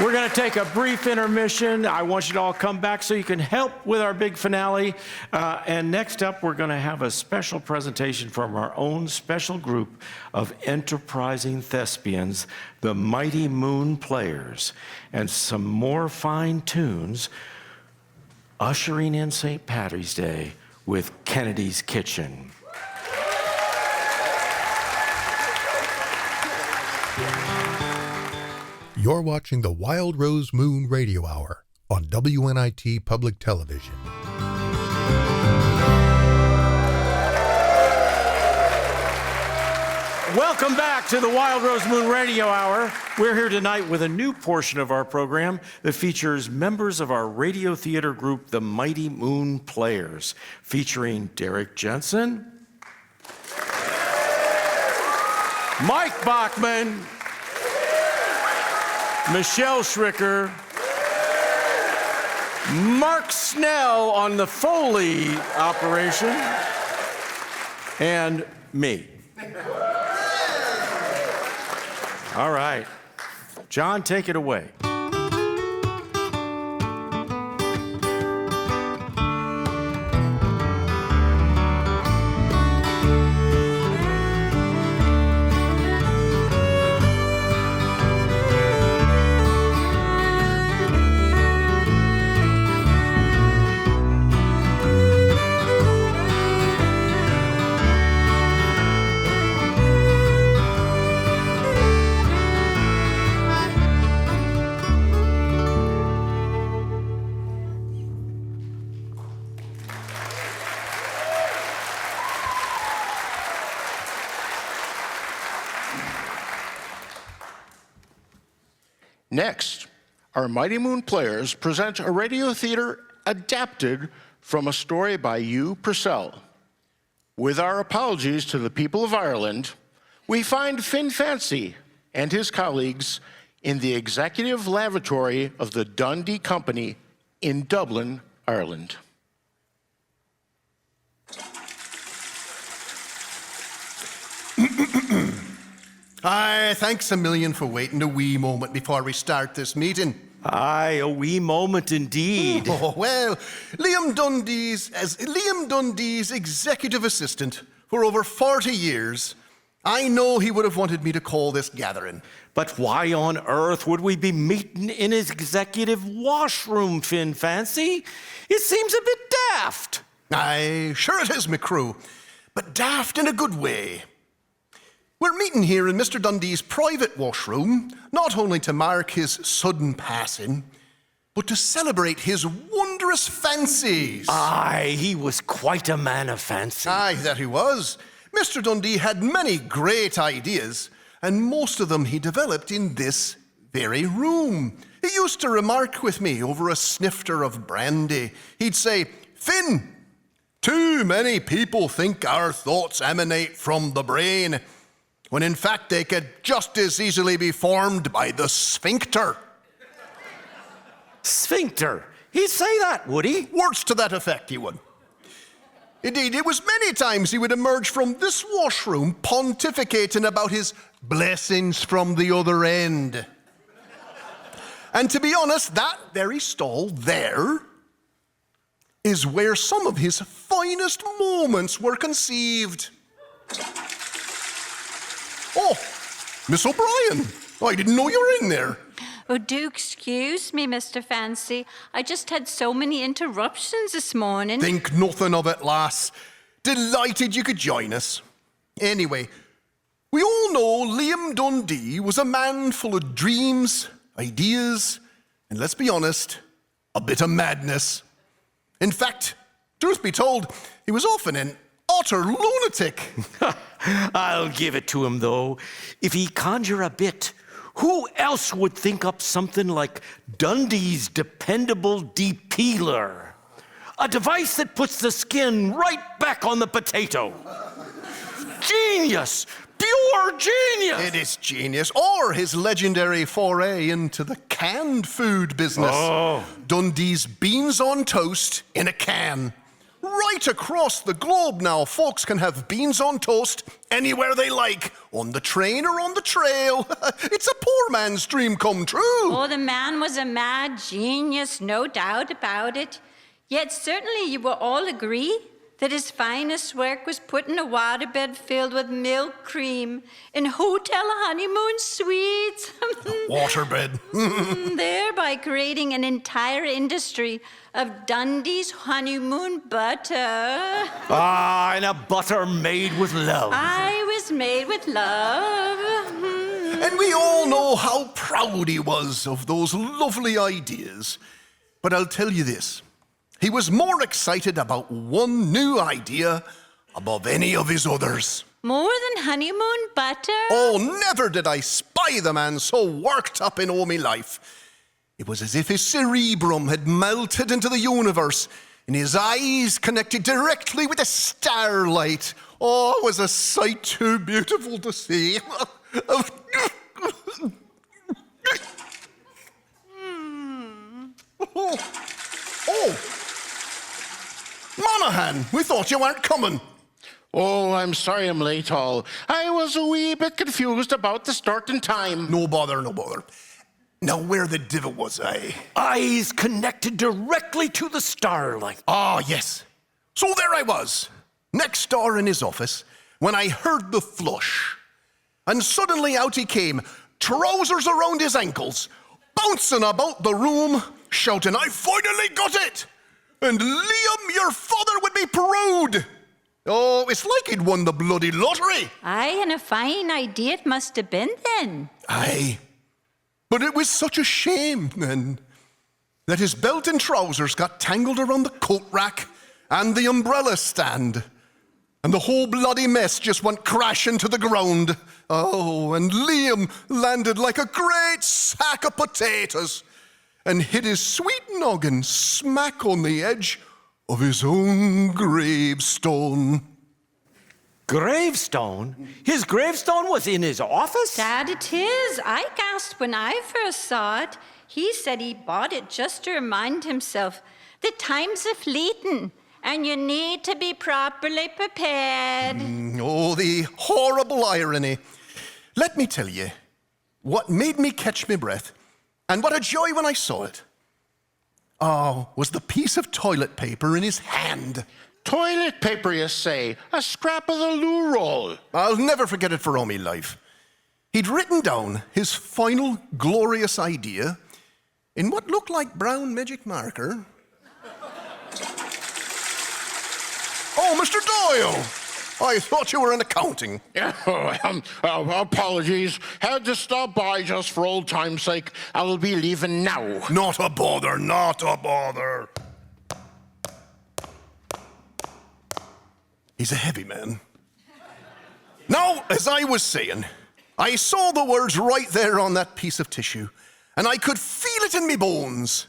We're going to take a brief intermission. I want you to all come back so you can help with our big finale. And next up, we're going to have a special presentation from our own special group of enterprising thespians, the Mighty Moon Players, and some more fine tunes, ushering in St. Paddy's Day with Kennedy's Kitchen. You're watching the Wild Rose Moon Radio Hour on WNIT Public Television. Welcome back to the Wild Rose Moon Radio Hour. We're here tonight with a new portion of our program that features members of our radio theater group, the Mighty Moon Players, featuring Derek Jensen, Mike Bachman, Michelle Schricker, Mark Snell on the Foley operation, and me. All right. John, take it away. Next, our Mighty Moon Players present a radio theater adapted from a story by Hugh Purcell. With our apologies to the people of Ireland, we find Finn Fancy and his colleagues in the executive lavatory of the Dundee Company in Dublin, Ireland. Aye, thanks a million for waiting a wee moment before we start this meeting. Aye, a wee moment indeed. Oh, well, Liam Dundee's executive assistant for over 40 years, I know he would have wanted me to call this gathering. But why on earth would we be meeting in his executive washroom, Finn Fancy? It seems a bit daft. Aye, sure it is, McCrew, but daft in a good way. We're meeting here in Mr. Dundee's private washroom, not only to mark his sudden passing, but to celebrate his wondrous fancies. Aye, he was quite a man of fancy. Aye, that he was. Mr. Dundee had many great ideas, and most of them he developed in this very room. He used to remark with me over a snifter of brandy. He'd say, "Finn, too many people think our thoughts emanate from the brain, when in fact they could just as easily be formed by the sphincter." Sphincter? He'd say that, would he? Words to that effect, he would. Indeed, it was many times he would emerge from this washroom pontificating about his blessings from the other end. And to be honest, that very stall there is where some of his finest moments were conceived. Oh, Miss O'Brien, I didn't know you were in there. Oh, do excuse me, Mr. Fancy. I just had so many interruptions this morning. Think nothing of it, lass. Delighted you could join us. Anyway, we all know Liam Dundee was a man full of dreams, ideas, and let's be honest, a bit of madness. In fact, truth be told, he was often an utter lunatic. I'll give it to him, though. If he conjure a bit, who else would think up something like Dundee's dependable depeeler? A device that puts the skin right back on the potato. Genius! Pure genius! It is genius. Or his legendary foray into the canned food business. Oh. Dundee's beans on toast in a can. Right across the globe now, folks can have beans on toast anywhere they like, on the train or on the trail. It's a poor man's dream come true. Oh, the man was a mad genius, no doubt about it. Yet certainly you will all agree that his finest work was putting a waterbed filled with milk cream in hotel honeymoon suites. Waterbed. Thereby creating an entire industry of Dundee's honeymoon butter. Ah, and a butter made with love. I was made with love. And we all know how proud he was of those lovely ideas. But I'll tell you this. He was more excited about one new idea above any of his others. More than honeymoon butter? Oh, never did I spy the man so worked up in all me life. It was as if his cerebrum had melted into the universe and his eyes connected directly with the starlight. Oh, it was a sight too beautiful to see. Oh! Monaghan, we thought you weren't coming. Oh, I'm sorry I'm late, all. I was a wee bit confused about the starting time. No bother, no bother. Now, where the divil was I? Eyes connected directly to the starlight. Ah, yes. So there I was, next door in his office, when I heard the flush. And suddenly out he came, trousers around his ankles, bouncing about the room, shouting, "I finally got it! And Liam, your father would be proud!" Oh, it's like he'd won the bloody lottery. Aye, and a fine idea it must have been then. Aye. But it was such a shame then that his belt and trousers got tangled around the coat rack and the umbrella stand. And the whole bloody mess just went crashing to the ground. Oh, and Liam landed like a great sack of potatoes and hit his sweet noggin smack on the edge of his own gravestone. Gravestone? His gravestone was in his office? Dad, it is. I gasped when I first saw it. He said he bought it just to remind himself that times are fleeting and you need to be properly prepared. Oh, the horrible irony. Let me tell you, what made me catch my breath, and what a joy when I saw it, was the piece of toilet paper in his hand. Toilet paper, you say? A scrap of the loo roll. I'll never forget it for all my life. He'd written down his final glorious idea in what looked like brown magic marker. Oh, Mr. Doyle! I thought you were in accounting. Apologies. Had to stop by just for old time's sake. I'll be leaving now. Not a bother, not a bother. He's a heavy man. Now, as I was saying, I saw the words right there on that piece of tissue, and I could feel it in me bones.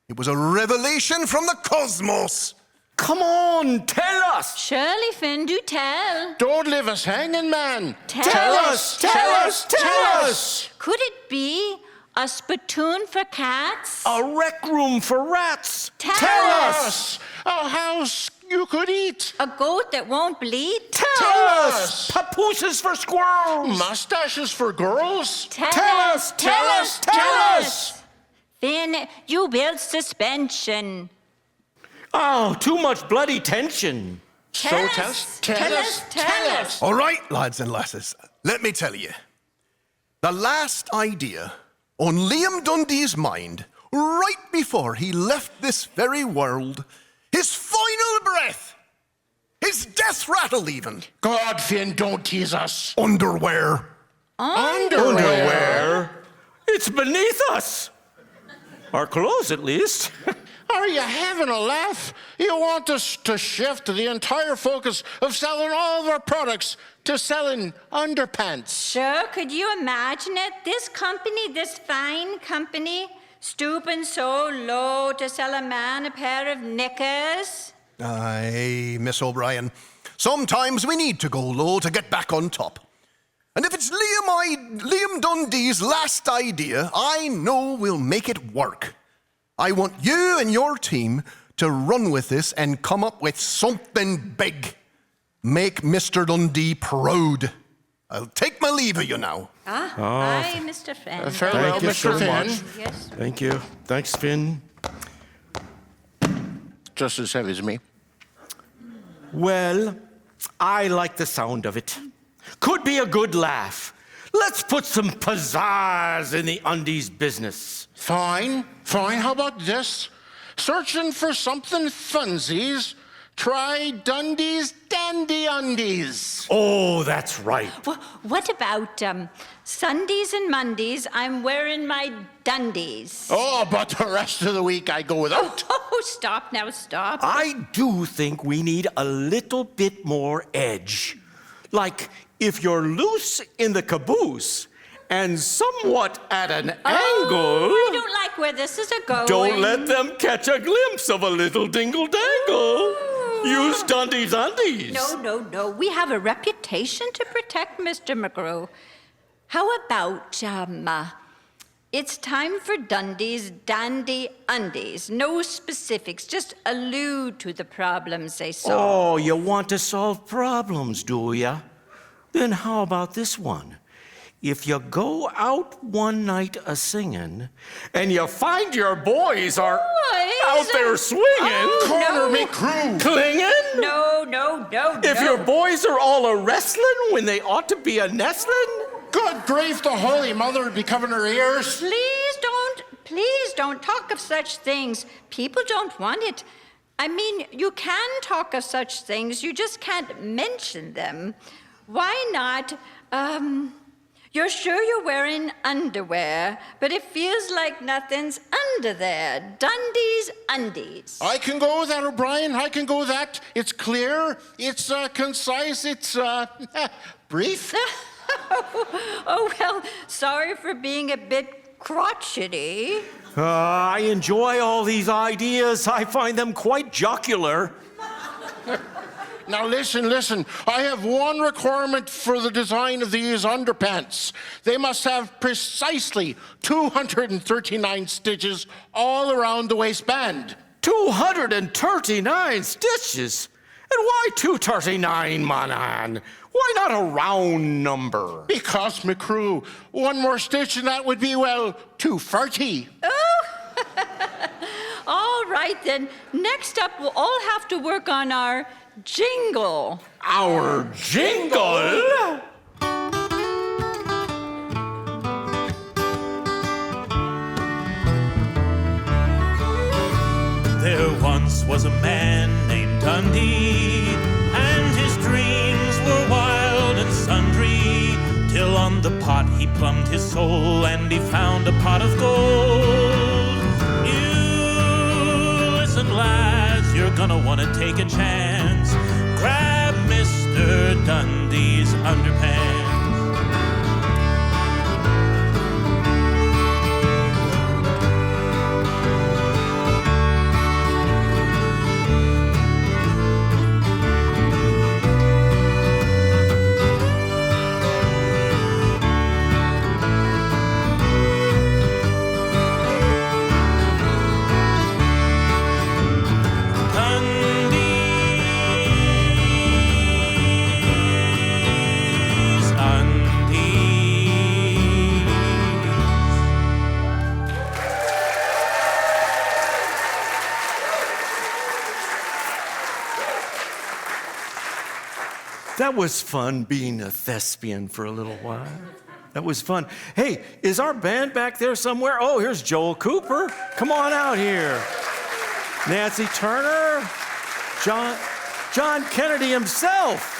It was a revelation from the cosmos. Come on, tell us. Surely, Finn, do tell. Don't leave us hanging, man. Tell us, tell us, tell us. Could it be a spittoon for cats? A rec room for rats. Tell us. A house you could eat. A goat that won't bleed? Tell us. Papooses for squirrels. Mustaches for girls. Tell us, tell us, tell us. Finn, you build suspension. Oh, too much bloody tension. Tell us. All right, lads and lasses, let me tell you. The last idea on Liam Dundee's mind, right before he left this very world, his final breath, his death rattle even. God, Finn, don't tease us. Underwear. Underwear? It's beneath us. Our clothes, at least. Are you having a laugh? You want us to shift the entire focus of selling all of our products to selling underpants. Sure, could you imagine it? This company, this fine company, stooping so low to sell a man a pair of knickers? Aye, Miss O'Brien. Sometimes we need to go low to get back on top. And if it's Liam Dundee's last idea, I know we'll make it work. I want you and your team to run with this and come up with something big. Make Mr. Dundee proud. I'll take my leave of you now. Bye, Mr. Finn. Farewell, Thank you Mr. so Finn. much. Yes. Thank you. Thanks, Finn. Just as heavy as me. Well, I like the sound of it. Could be a good laugh. Let's put some pizzazz in the undies business. Fine. How about this? Searching for something funsies. Try Dundee's Dandy Undies. Oh, that's right. What about Sundays and Mondays? I'm wearing my Dundies. Oh, but the rest of the week I go without. Oh, stop now, stop. I do think we need a little bit more edge. Like, if you're loose in the caboose and somewhat at an angle, I don't like where this is going. don't let them catch a glimpse of a little dingle-dangle. Use Dundee's Undies. No. We have a reputation to protect, Mr. McGrew. How about, it's time for Dundee's Dandy Undies. No specifics, just allude to the problems they solve. Oh, you want to solve problems, do ya? Then how about this one? If you go out one night a-singin' and you find your boys are out there swinging, Corner me crew. clinging, No. if your boys are all a-wrestling when they ought to be a-nestling, Good grief, the Holy Mother would be covering her ears. Please don't talk of such things. People don't want it. I mean, you can talk of such things, you just can't mention them. Why not, you're sure you're wearing underwear, but it feels like nothing's under there. Dundee's Undies. I can go with that, O'Brien. I can go with that. It's clear, it's concise, it's brief. Oh, well, sorry for being a bit crotchety. I enjoy all these ideas. I find them quite jocular. Now listen. I have one requirement for the design of these underpants. They must have precisely 239 stitches all around the waistband. 239 stitches? And why 239, manan? Why not a round number? Because, McCrew, one more stitch and that would be, well, 240. All right, then. Next up, we'll all have to work on our jingle. Our jingle? There once was a man named Dundee, and his dreams were wild and sundry, till on the pot he plumbed his soul, and he found a pot of gold. You listen, lads, you're gonna wanna take a chance. Grab Mr. Dundee's underpants. That was fun being a thespian for a little while. That was fun. Hey, is our band back there somewhere? Oh, here's Joel Cooper. Come on out here. Nancy Turner, John Kennedy himself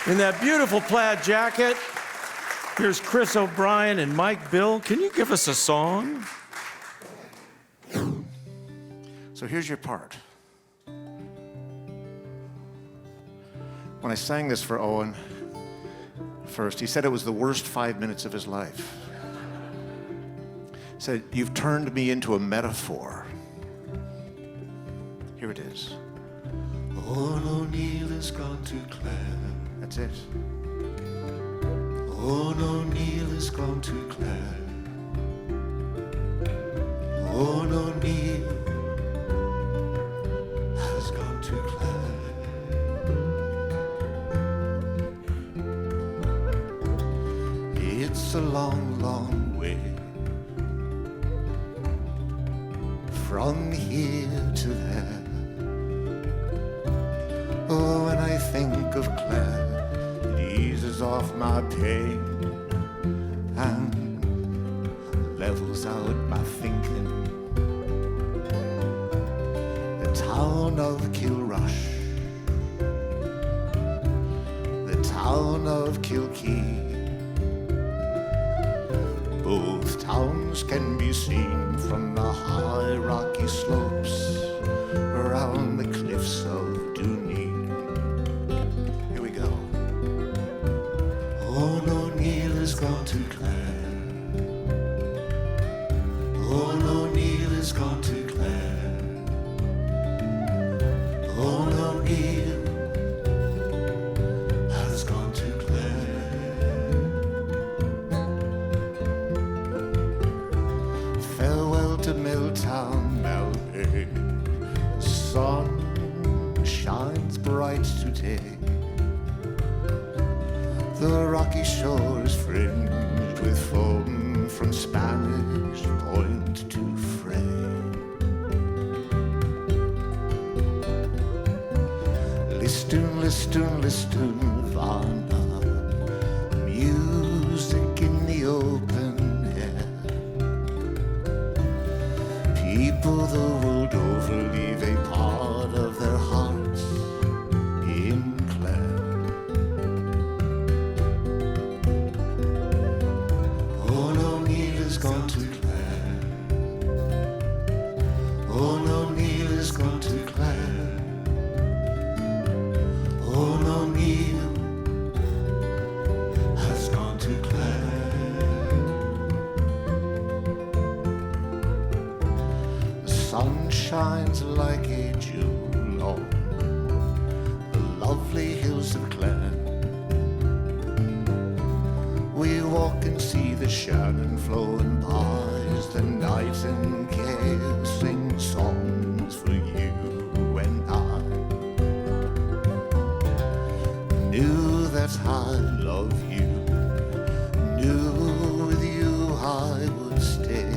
in that beautiful plaid jacket. Here's Chris O'Brien and Mike Bill. Can you give us a song? So here's your part. When I sang this for Owen first, he said it was the worst 5 minutes of his life. He said, "You've turned me into a metaphor." Here it is. Owen O'Neill has gone to Clare. That's it. Owen O'Neill has gone to Clare. Owen O'Neill a long, long way from here to there. Oh, when I think of Claire, it eases off my pain and levels out my thinking. The town of Kilrush, the town of Kilkee, both towns can be seen from the high rocky slopes around the cliffs of Dooneen. Here we go. Owen O'Neill has gone to Clare. Owen O'Neill has gone to Clare. Owen O'Neill has gone to Clare. Farewell to Milltown, Melbourne. The sun shines bright today. The rocky shores fringed with foam from Spanish Point to Frey. Listen, listen, listen, Varna. Music in the open air. People the world over leave a part of their hearts in Clare. Owen O'Neill has gone to Clare. Owen O'Neill has gone to Clare. Owen O'Neill has gone to Clare. The sun shines like a jewel on the lovely hills of Clare. We walk and see the Shannon flowing by as the nightingale sings songs for you and I. Knew that I love you, knew with you I would stay.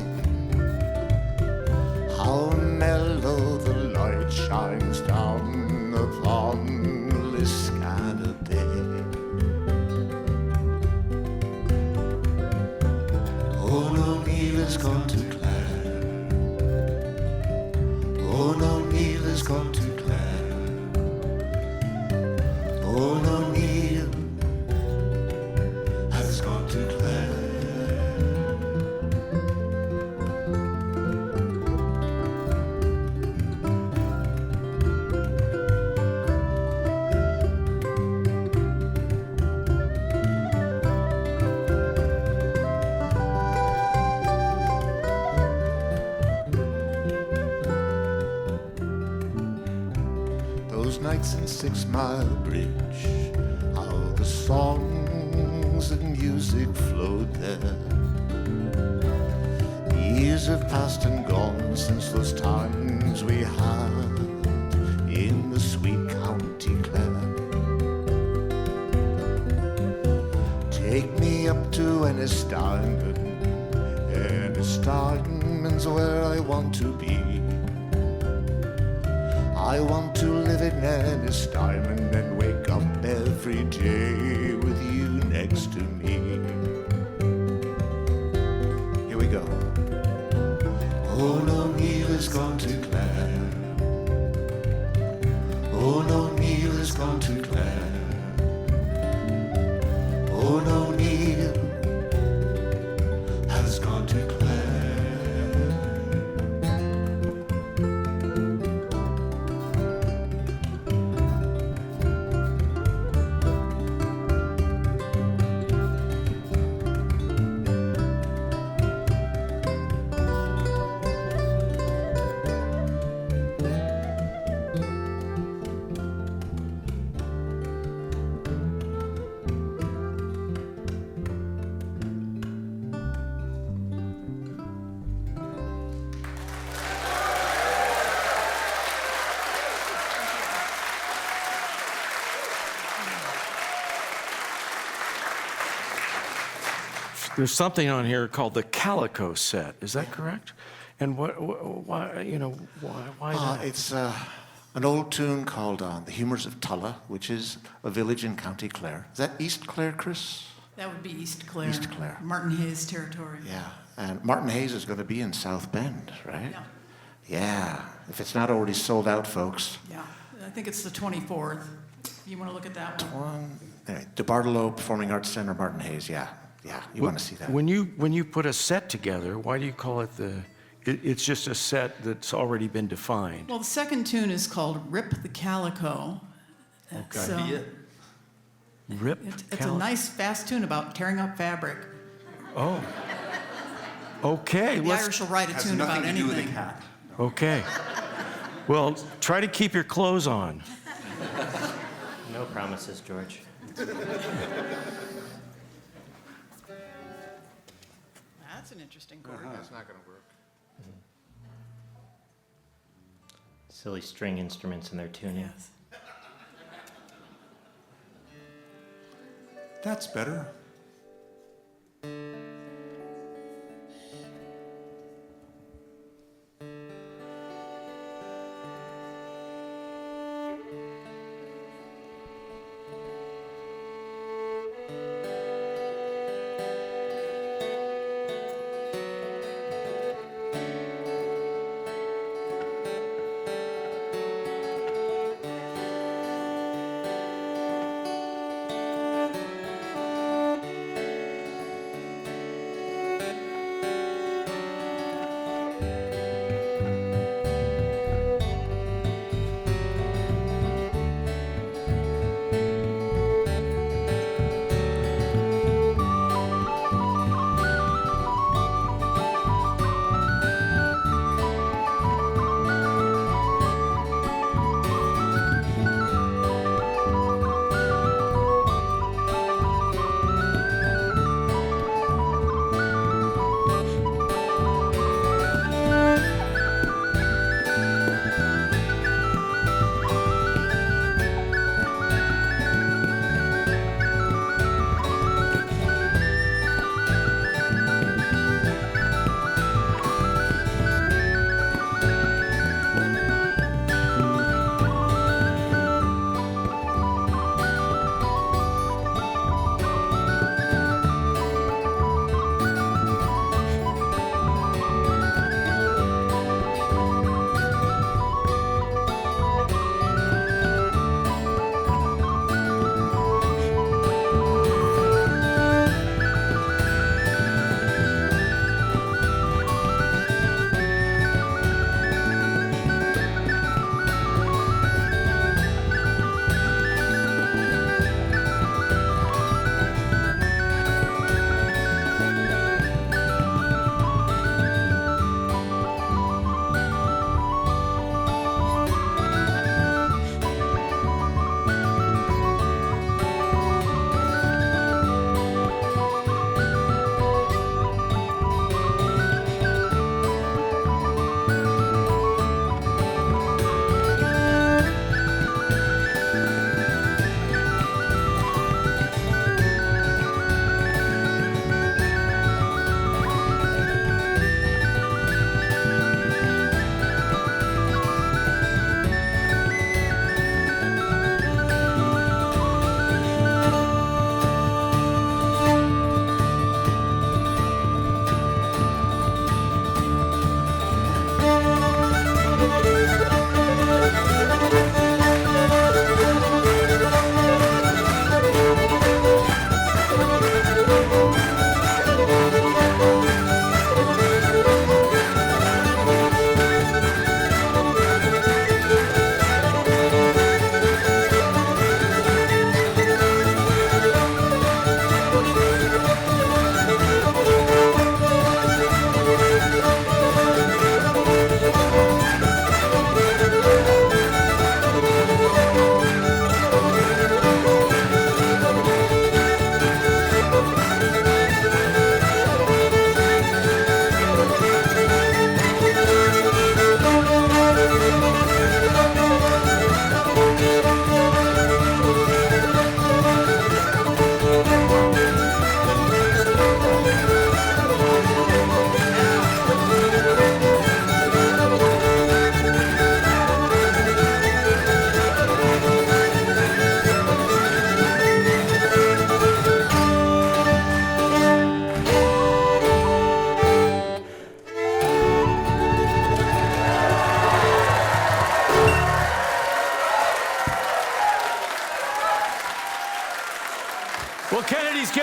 How mellow the light shines down upon Liscannor Bay. Owen O'Neill has gone to Clare. Owen O'Neill has gone to Clare. Owen O'Neill has gone to Clare. Those nights in 6 Mile Bridge, how the songs and music flowed there. Years have passed and gone since those times we had in the sweet County Clare. Take me up to Ennisdiamond. Ennisdiamond's where I want to be. I want to live in Ennisdiamond and wake up every day with you next to me. Here we go. Owen O'Neill has gone to Clare. Owen O'Neill has gone to Clare. Owen O'Neill has gone to Clare. there's something on here called the Calico set. Is that correct? And why, you know, why that? It's an old tune called The Humours of Tulla, which is a village in County Clare. Is that East Clare, Chris? That would be East Clare. East Clare. Martin Hayes territory. Yeah. And Martin Hayes is going to be in South Bend, right? Yeah. Yeah. If it's not already sold out, folks. Yeah. I think it's the 24th. You want to look at that one? Anyway, DeBartolo Performing Arts Center, Martin Hayes. Yeah. Yeah. You want to see that. When you put a set together, why do you call it it's just a set that's already been defined? Well, the second tune is called Rip the Calico. Okay. Rip It's a nice, fast tune about tearing up fabric. Oh. Okay. The Irish will write a tune about anything. Okay. Well, try to keep your clothes on. No promises, George. That's an interesting chord. That's not going to work. Silly string instruments in their tuning. Yes. That's better.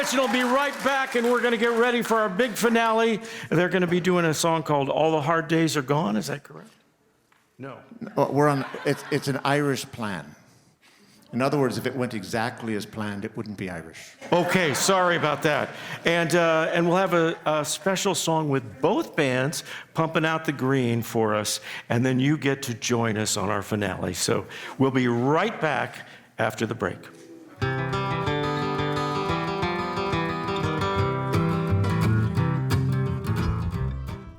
Intermission will be right back, and we're going to get ready for our big finale. They're going to be doing a song called All the Hard Days Are Gone. Is that correct? No. It's an Irish plan. In other words, if it went exactly as planned, it wouldn't be Irish. Okay, sorry about that. And we'll have a special song with both bands pumping out the green for us, and then you get to join us on our finale. So we'll be right back after the break.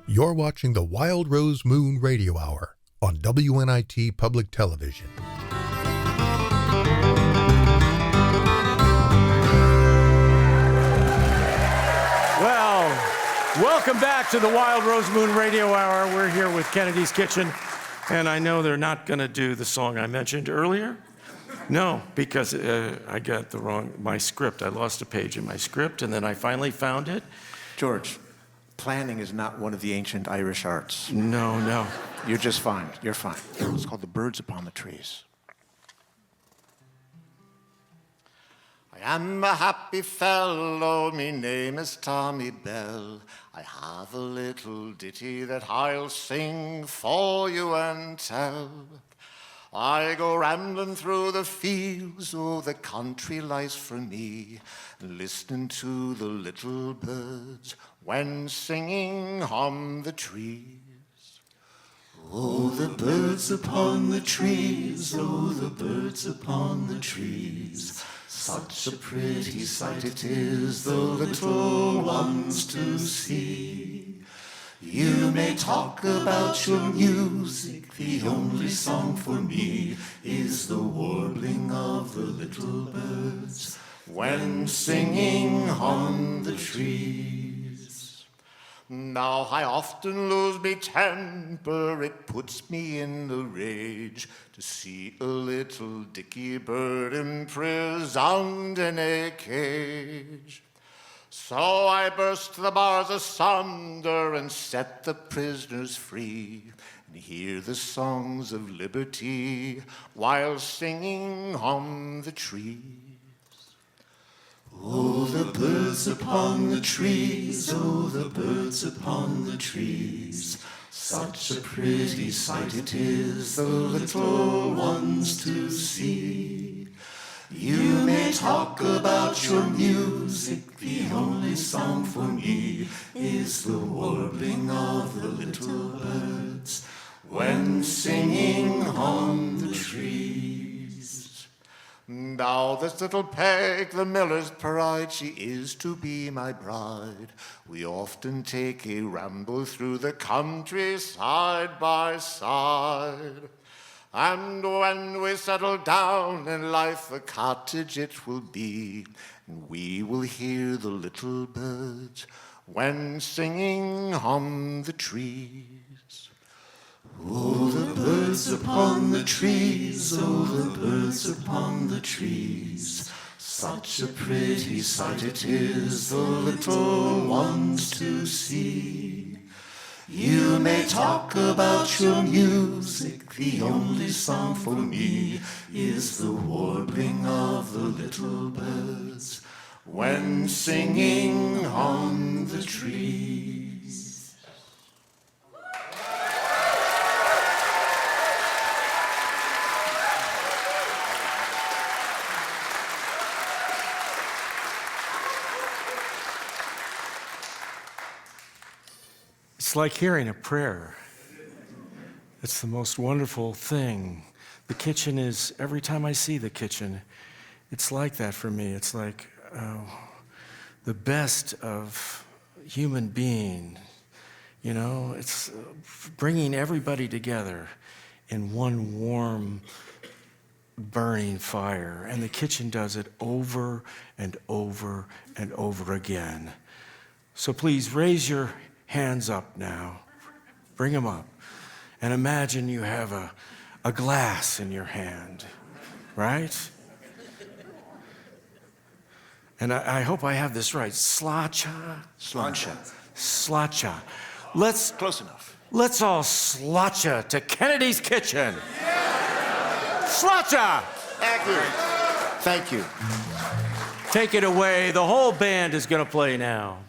You're watching the Wild Rose Moon Radio Hour on WNIT Public Television. Well, welcome back to the Wild Rose Moon Radio Hour. We're here with Kennedy's Kitchen, and I know they're not going to do the song I mentioned earlier. No, because I got my script. I lost a page in my script, and then I finally found it. George, planning is not one of the ancient Irish arts. No. You're just fine. You're fine. It's called The Birds Upon the Trees. I am a happy fellow, me name is Tommy Bell. I have a little ditty that I'll sing for you and tell. I go rambling through the fields, oh, the country lies for me, listening to the little birds when singing on the trees. Oh, the birds upon the trees, oh, the birds upon the trees. Such a pretty sight it is, the little ones to see. You may talk about your music, the only song for me is the warbling of the little birds when singing on the trees. Now I often lose me temper, it puts me in a rage to see a little dicky bird imprisoned in a cage. So I burst the bars asunder and set the prisoners free, and hear the songs of liberty while singing on the trees. Oh, the birds upon the trees, oh, the birds upon the trees. Such a pretty sight it is, the little ones to see. You may talk about your music, the only song for me is the warbling of the little birds when singing on the trees. Now this little peg, the miller's pride, she is to be my bride. We often take a ramble through the country side by side. And when we settle down in life, a cottage it will be, and we will hear the little birds when singing on the trees. Oh, the birds upon the trees, oh, the birds upon the trees. Such a pretty sight it is, the little ones to see. You may talk about your music, the only song for me is the warbling of the little birds when singing on the trees. It's like hearing a prayer. It's the most wonderful thing. The kitchen is, every time I see the kitchen, it's like that for me. It's like the best of human being. You know, it's bringing everybody together in one warm, burning fire. And the kitchen does it over and over and over again. So please raise your hands up now. Bring them up. And imagine you have a glass in your hand, right? And I hope I have this right. Slacha? Slacha. Let's... Close enough. Let's all slacha to Kennedy's Kitchen. Slacha! Accurate. Thank you. Take it away. The whole band is going to play now.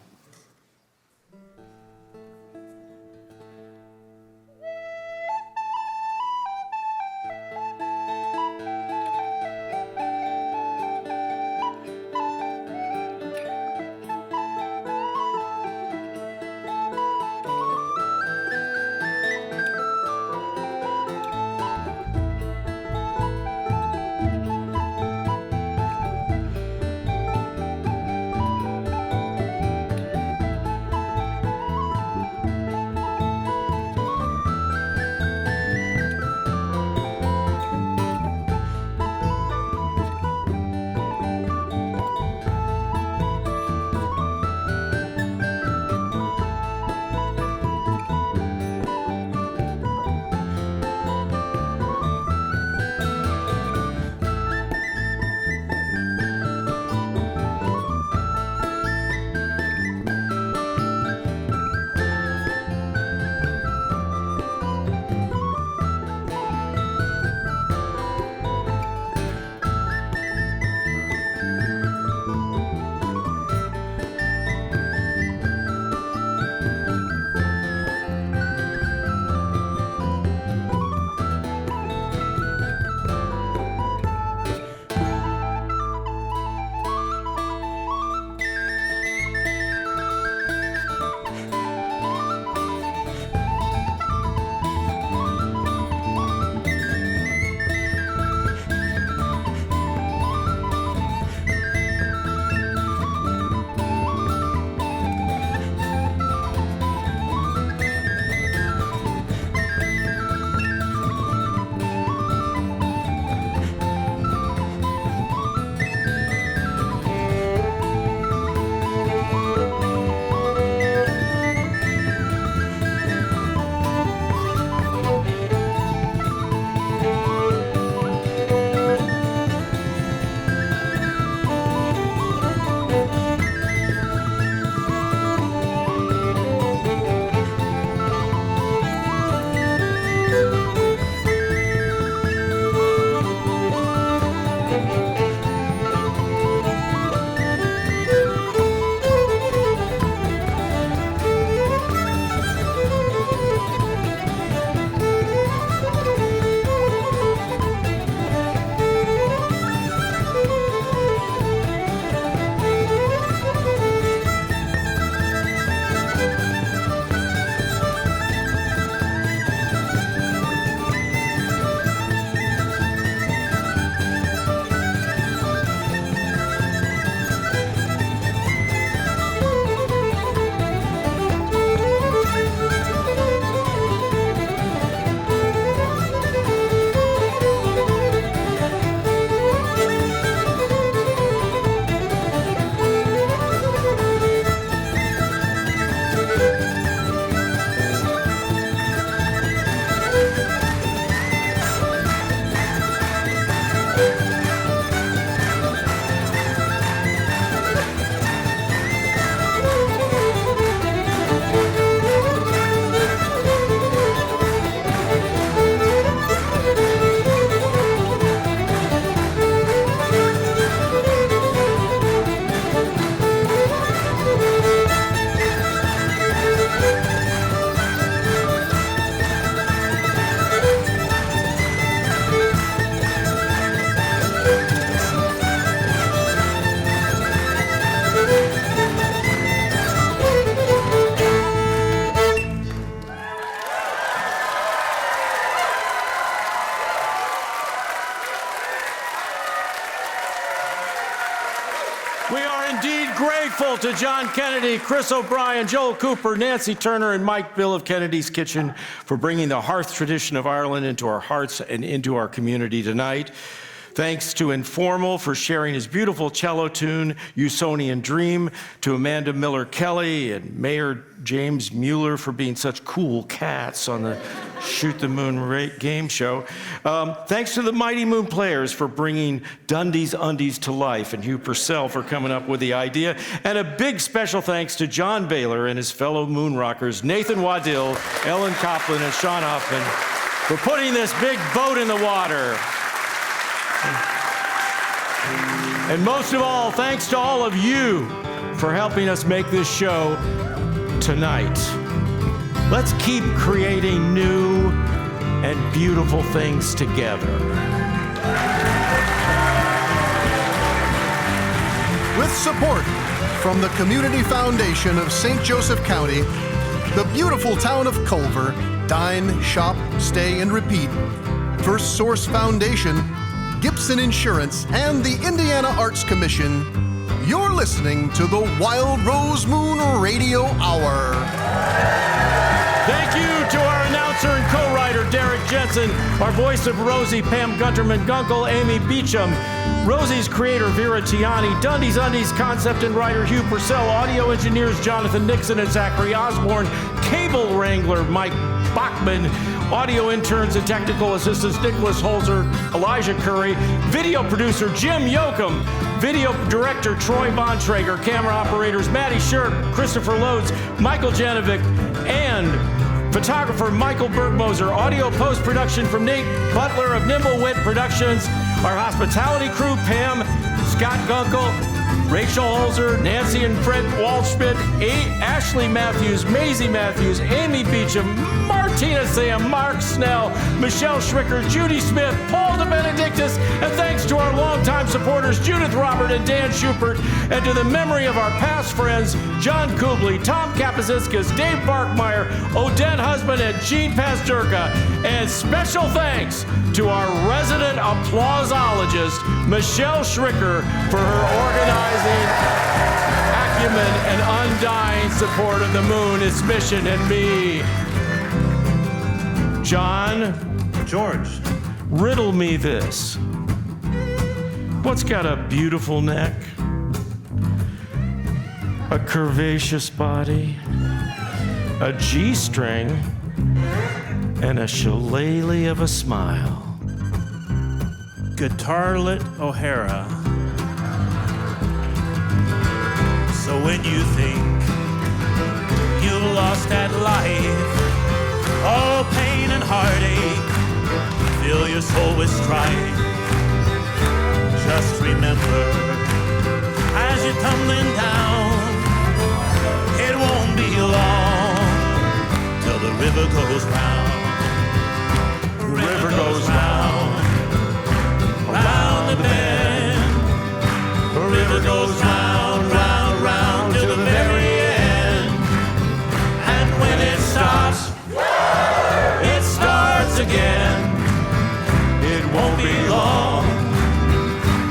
We are indeed grateful to John Kennedy, Chris O'Brien, Joel Cooper, Nancy Turner, and Mike Bill of Kennedy's Kitchen for bringing the hearth tradition of Ireland into our hearts and into our community tonight. Thanks to Informal for sharing his beautiful cello tune, Usonian Dream, to Amanda Miller-Kelly and Mayor James Mueller for being such cool cats on the Shoot the Moon game show. Thanks to the Mighty Moon Players for bringing Dundee's Undies to life, and Hugh Purcell for coming up with the idea. And a big special thanks to John Baylor and his fellow moon rockers, Nathan Waddell, Ellen Coplin, and Sean Hoffman, for putting this big boat in the water. And most of all, thanks to all of you for helping us make this show tonight. Let's keep creating new and beautiful things together. With support from the Community Foundation of St. Joseph County, the beautiful town of Culver, Dine, Shop, Stay, and Repeat, First Source Foundation, Gibson Insurance, and the Indiana Arts Commission, you're listening to the Wild Rose Moon Radio Hour. Thank you to our announcer and co-writer, Derek Jensen, our voice of Rosie, Pam Gunterman-Gunkel, Amy Beecham, Rosie's creator, Vera Tiani, Dundee's Undies concept and writer, Hugh Purcell, audio engineers, Jonathan Nixon and Zachary Osborne, cable wrangler, Mike Bachman, audio interns and technical assistants, Nicholas Holzer, Elijah Curry, video producer, Jim Yoakum, video director, Troy Bontrager, camera operators, Maddie Shirk, Christopher Lodes, Michael Janovic, and photographer Michael Bergmoser, audio post-production from Nate Butler of Nimblewit Productions, our hospitality crew, Pam, Scott Gunkel, Rachel Holzer, Nancy and Fred Waldschmidt, Ashley Matthews, Maisie Matthews, Amy Beecham, Martina Sam, Mark Snell, Michelle Schwicker, Judy Smith, Paul DeBenedictis, and thanks to our longtime supporters, Judith Robert and Dan Schubert, and to the memory of our past friends, John Kubley, Tom Kapoziskas, Dave Barkmeyer, Odette Husband, and Gene Pasturka. And special thanks to our resident applausologist, Michelle Schricker, for her organizing acumen and undying support of the moon, its mission, and me. John? George. Riddle me this. What's got a beautiful neck, a curvaceous body, a G-string, and a shillelagh of a smile? Guitarlet O'Hara. So when you think you've lost at life, all pain and heartache fill your soul with strife, just remember, as you're tumbling down, it won't be long till the river goes round. River goes round, round the bend. the river goes round, round, round to the very end. And when it stops, it starts again. It won't be long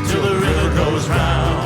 till the river goes round.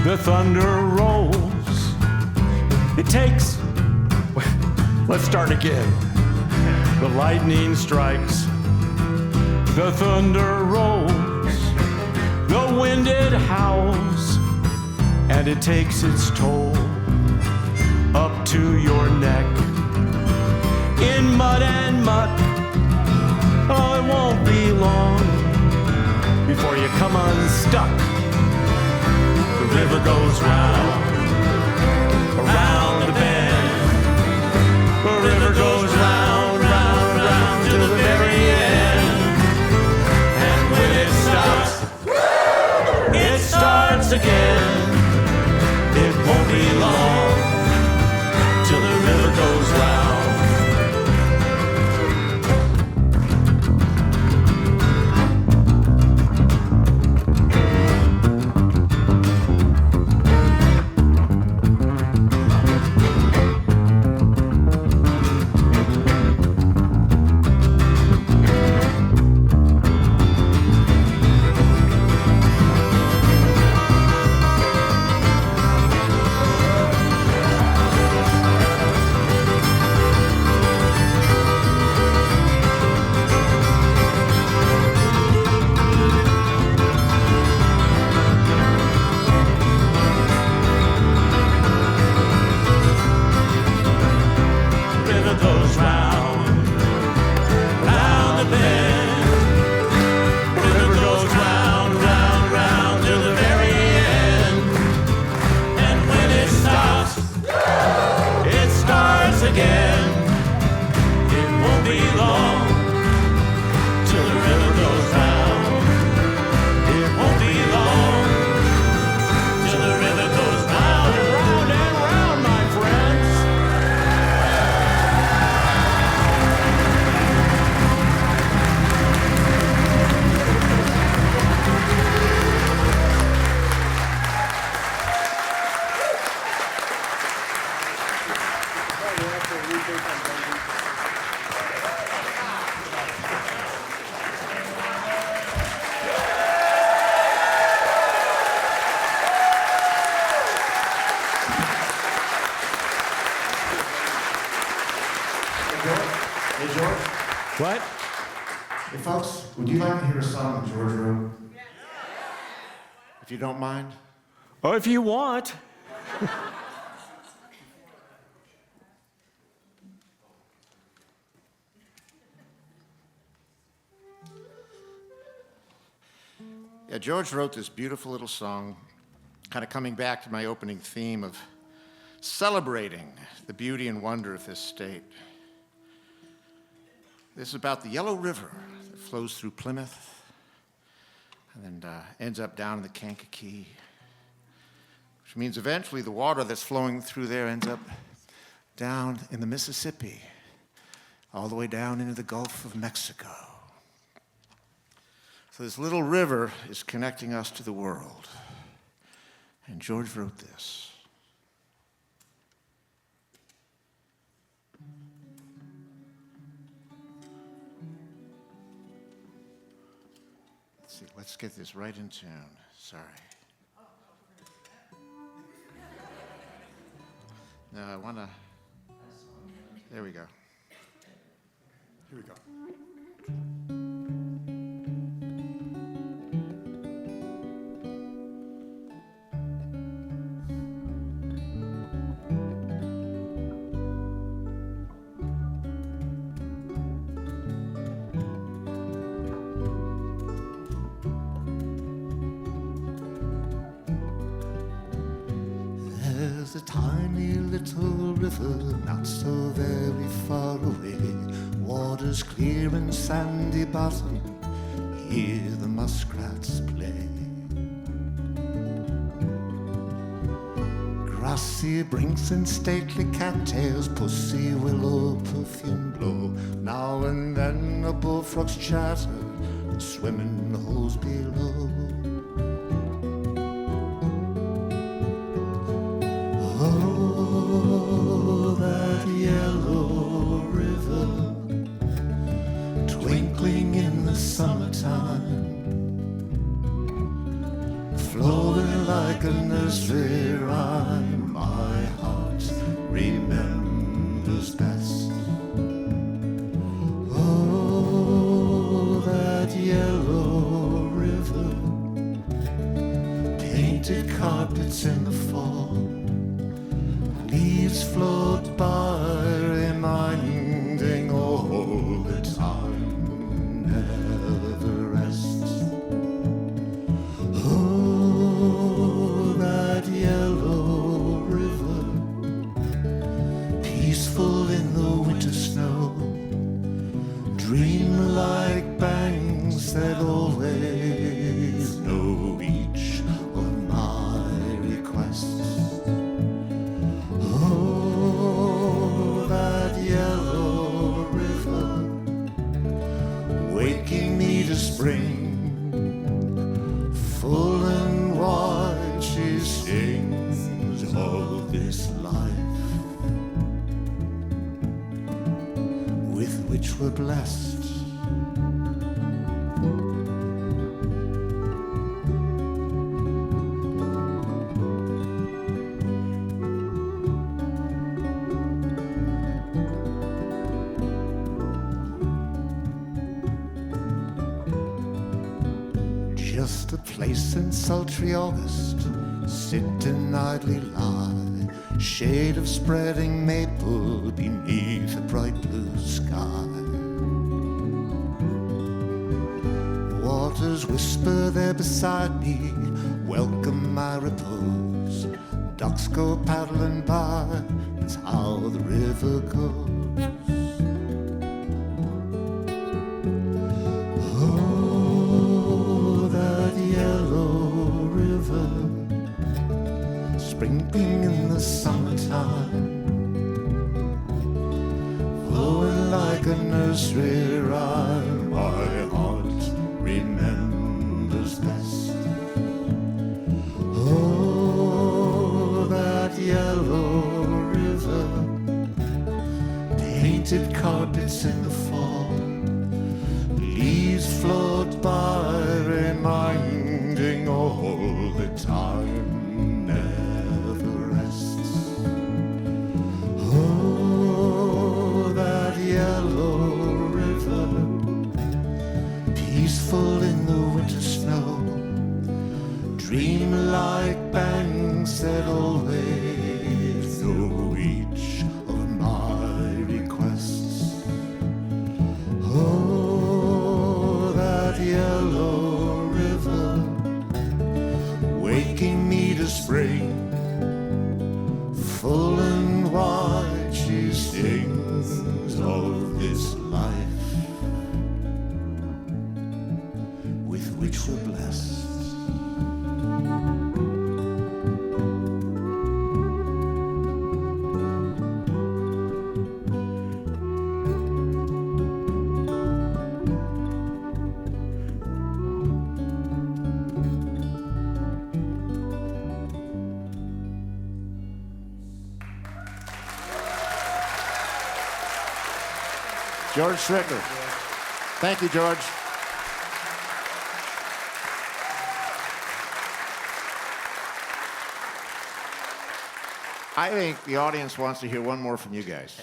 The thunder rolls. It takes. Let's start again. The lightning strikes. The thunder rolls. The wind it howls. And it takes its toll up to your neck. In mud and muck. Oh, it won't be long before you come unstuck. The river goes round, around the bend. The river goes round, round, round to the very end. And when it stops, it starts again. It won't be long till the river What? Hey, folks, would you like to hear a song that George wrote? If you don't mind. Oh, if you want. Yeah, George wrote this beautiful little song, kind of coming back to my opening theme of celebrating the beauty and wonder of this state. This is about the Yellow River that flows through Plymouth and then ends up down in the Kankakee, which means eventually the water that's flowing through there ends up down in the Mississippi, all the way down into the Gulf of Mexico. So this little river is connecting us to the world. And George wrote this. Let's see, let's get this right in tune. Sorry. No, I want to. There we go. Here we go. There's a tiny little river not so very far away. Water's clear and sandy bottom, hear the muskrats play. Grassy brinks and stately cattails, pussy willow perfume blow. Now and then a bullfrog's chatter, swimming holes below. Oh, that yellow river, twinkling in the summertime, flowing like a nursery rhyme, my heart remembers best. Oh, that yellow river, painted carpets in the fall, leaves float by, reminding all the time never rests. Oh, that yellow river, peaceful in the winter snow, dream-like banks that always know each of my requests. Oh, that yellow river, waking me to spring. Full and wide she sings of this life with which we're blessed. Just a place in sultry August, sit and idly lie, shade of spreading maple beneath a bright blue sky. Waters whisper there beside me, welcome my repose. Ducks go paddling by, that's how the river goes. Sprinkling in the summertime, flowing like a nursery rhyme, my heart remembers best. Oh, that yellow river, painted carpets in the fall, leaves float by, reminding all the time never rests. Oh, that yellow river, seem like banks that always know each of my requests. Oh, that yellow river, waking me to spring, full and wide she sings of this life with which we're blessed. George Strickler. Thank you, George. I think the audience wants to hear one more from you guys.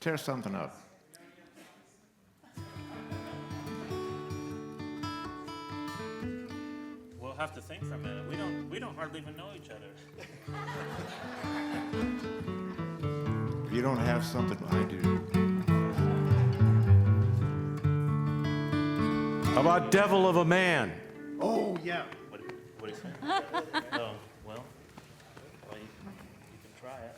Tear something up. We'll have to think for a minute. We don't hardly even know each other. If you don't have something, I do. How about Devil of a Man? Oh, yeah. What do you think? Oh, well, you can try it.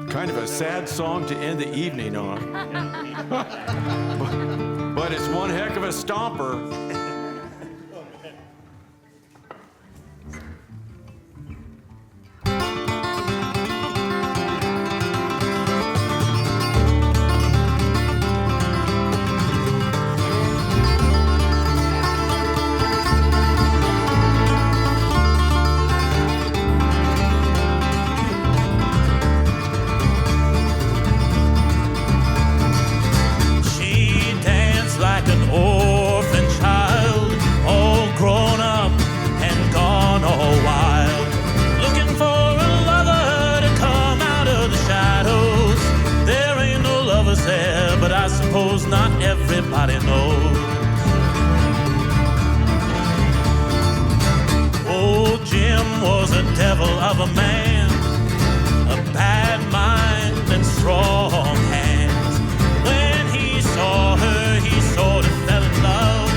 Kind of a sad song to end the evening on. But it's one heck of a stomper. Not everybody knows. Old Jim was a devil of a man, a bad mind and strong hands. When he saw her, he sort of fell in love,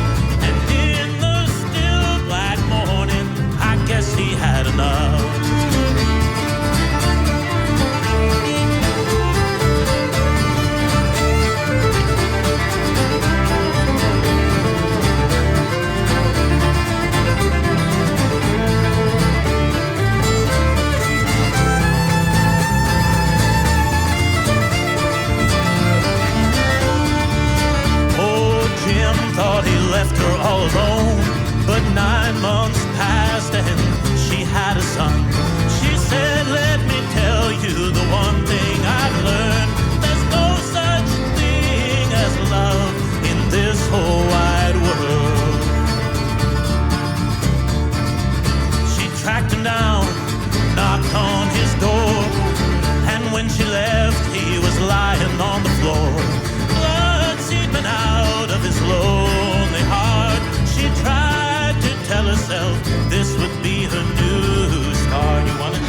and in the still black morning, I guess he had enough. Left her all alone, but 9 months passed and she had a son. She said, let me tell you the one thing I've learned. There's no such thing as love in this whole wide world. She tracked him down, knocked on his door, and when she left, he was lying on the floor. Blood seeping out of his lonely heart. She tried to tell herself this would be her new start. You want it?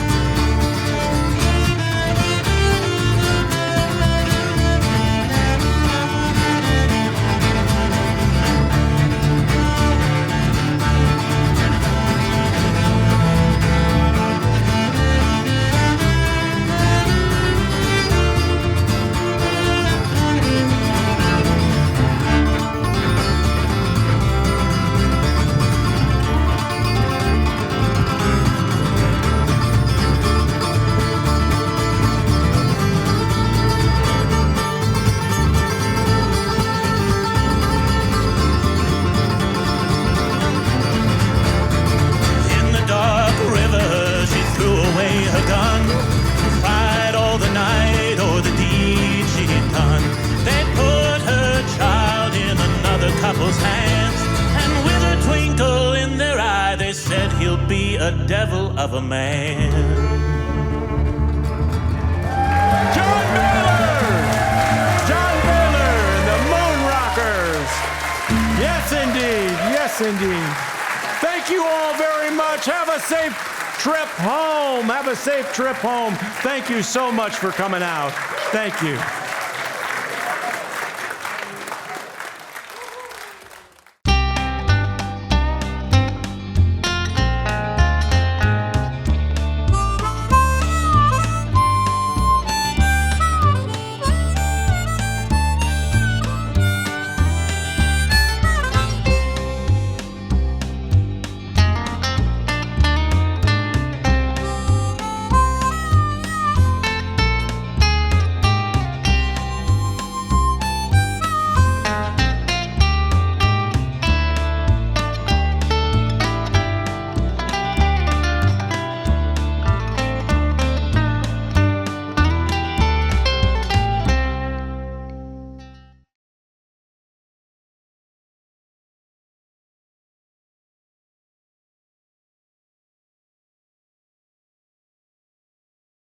Couple's hands, and with a twinkle in their eye, they said he'll be a a devil of a man. John Baylor! John Baylor and the Moon Rockers. Yes, indeed. Yes, indeed. Thank you all very much. Have a safe trip home. Have a safe trip home. Thank you so much for coming out. Thank you.